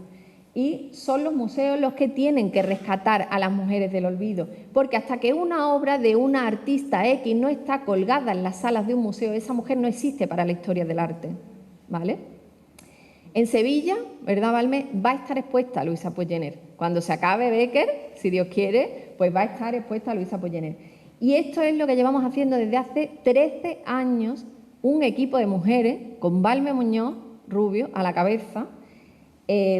Y son los museos los que tienen que rescatar a las mujeres del olvido, porque hasta que una obra de una artista X no está colgada en las salas de un museo, esa mujer no existe para la historia del arte, ¿vale? En Sevilla, ¿verdad, Valme?, va a estar expuesta Luisa Puiggener. Cuando se acabe Bécquer, si Dios quiere, pues va a estar expuesta Luisa Puiggener. Y esto es lo que llevamos haciendo desde hace 13 años, un equipo de mujeres, con Valme Muñoz Rubio a la cabeza,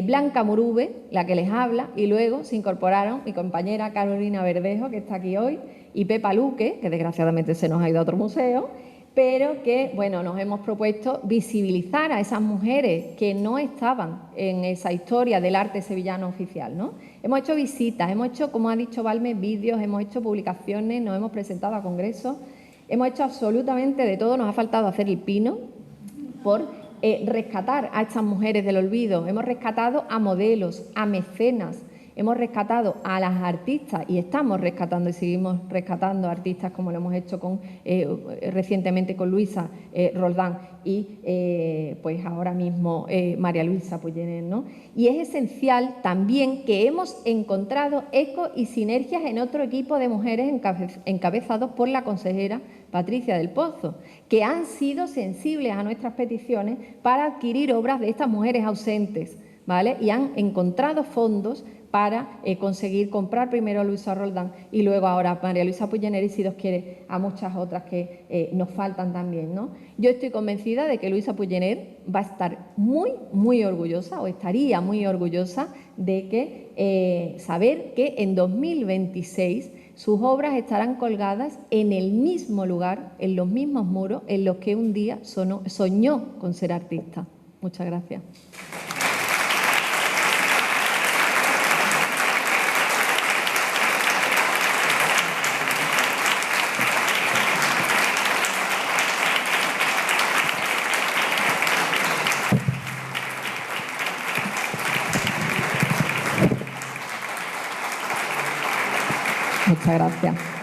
Blanca Murube, la que les habla, y luego se incorporaron mi compañera Carolina Verdejo, que está aquí hoy, y Pepa Luque, que desgraciadamente se nos ha ido a otro museo, pero que, bueno, nos hemos propuesto visibilizar a esas mujeres que no estaban en esa historia del arte sevillano oficial, ¿no? Hemos hecho visitas, hemos hecho, como ha dicho Valme, vídeos, hemos hecho publicaciones, nos hemos presentado a congresos, hemos hecho absolutamente de todo, nos ha faltado hacer el pino por rescatar a estas mujeres del olvido. Hemos rescatado a modelos, a mecenas, Hemos rescatado a las artistas y estamos rescatando y seguimos rescatando artistas como lo hemos hecho recientemente con Luisa Roldán y pues ahora mismo María Luisa Puyenet, ¿no? Y es esencial también que hemos encontrado eco y sinergias en otro equipo de mujeres encabezados por la consejera Patricia del Pozo, que han sido sensibles a nuestras peticiones para adquirir obras de estas mujeres ausentes, ¿vale? Y han encontrado fondos para conseguir comprar primero a Luisa Roldán y luego ahora a María Luisa Puyenet y, si Dios quiere, a muchas otras que nos faltan también, ¿no? Yo estoy convencida de que Luisa Puyenet va a estar muy orgullosa, o estaría muy orgullosa de que saber que en 2026 sus obras estarán colgadas en el mismo lugar, en los mismos muros en los que un día soñó con ser artista. Muchas gracias. Muchas gracias.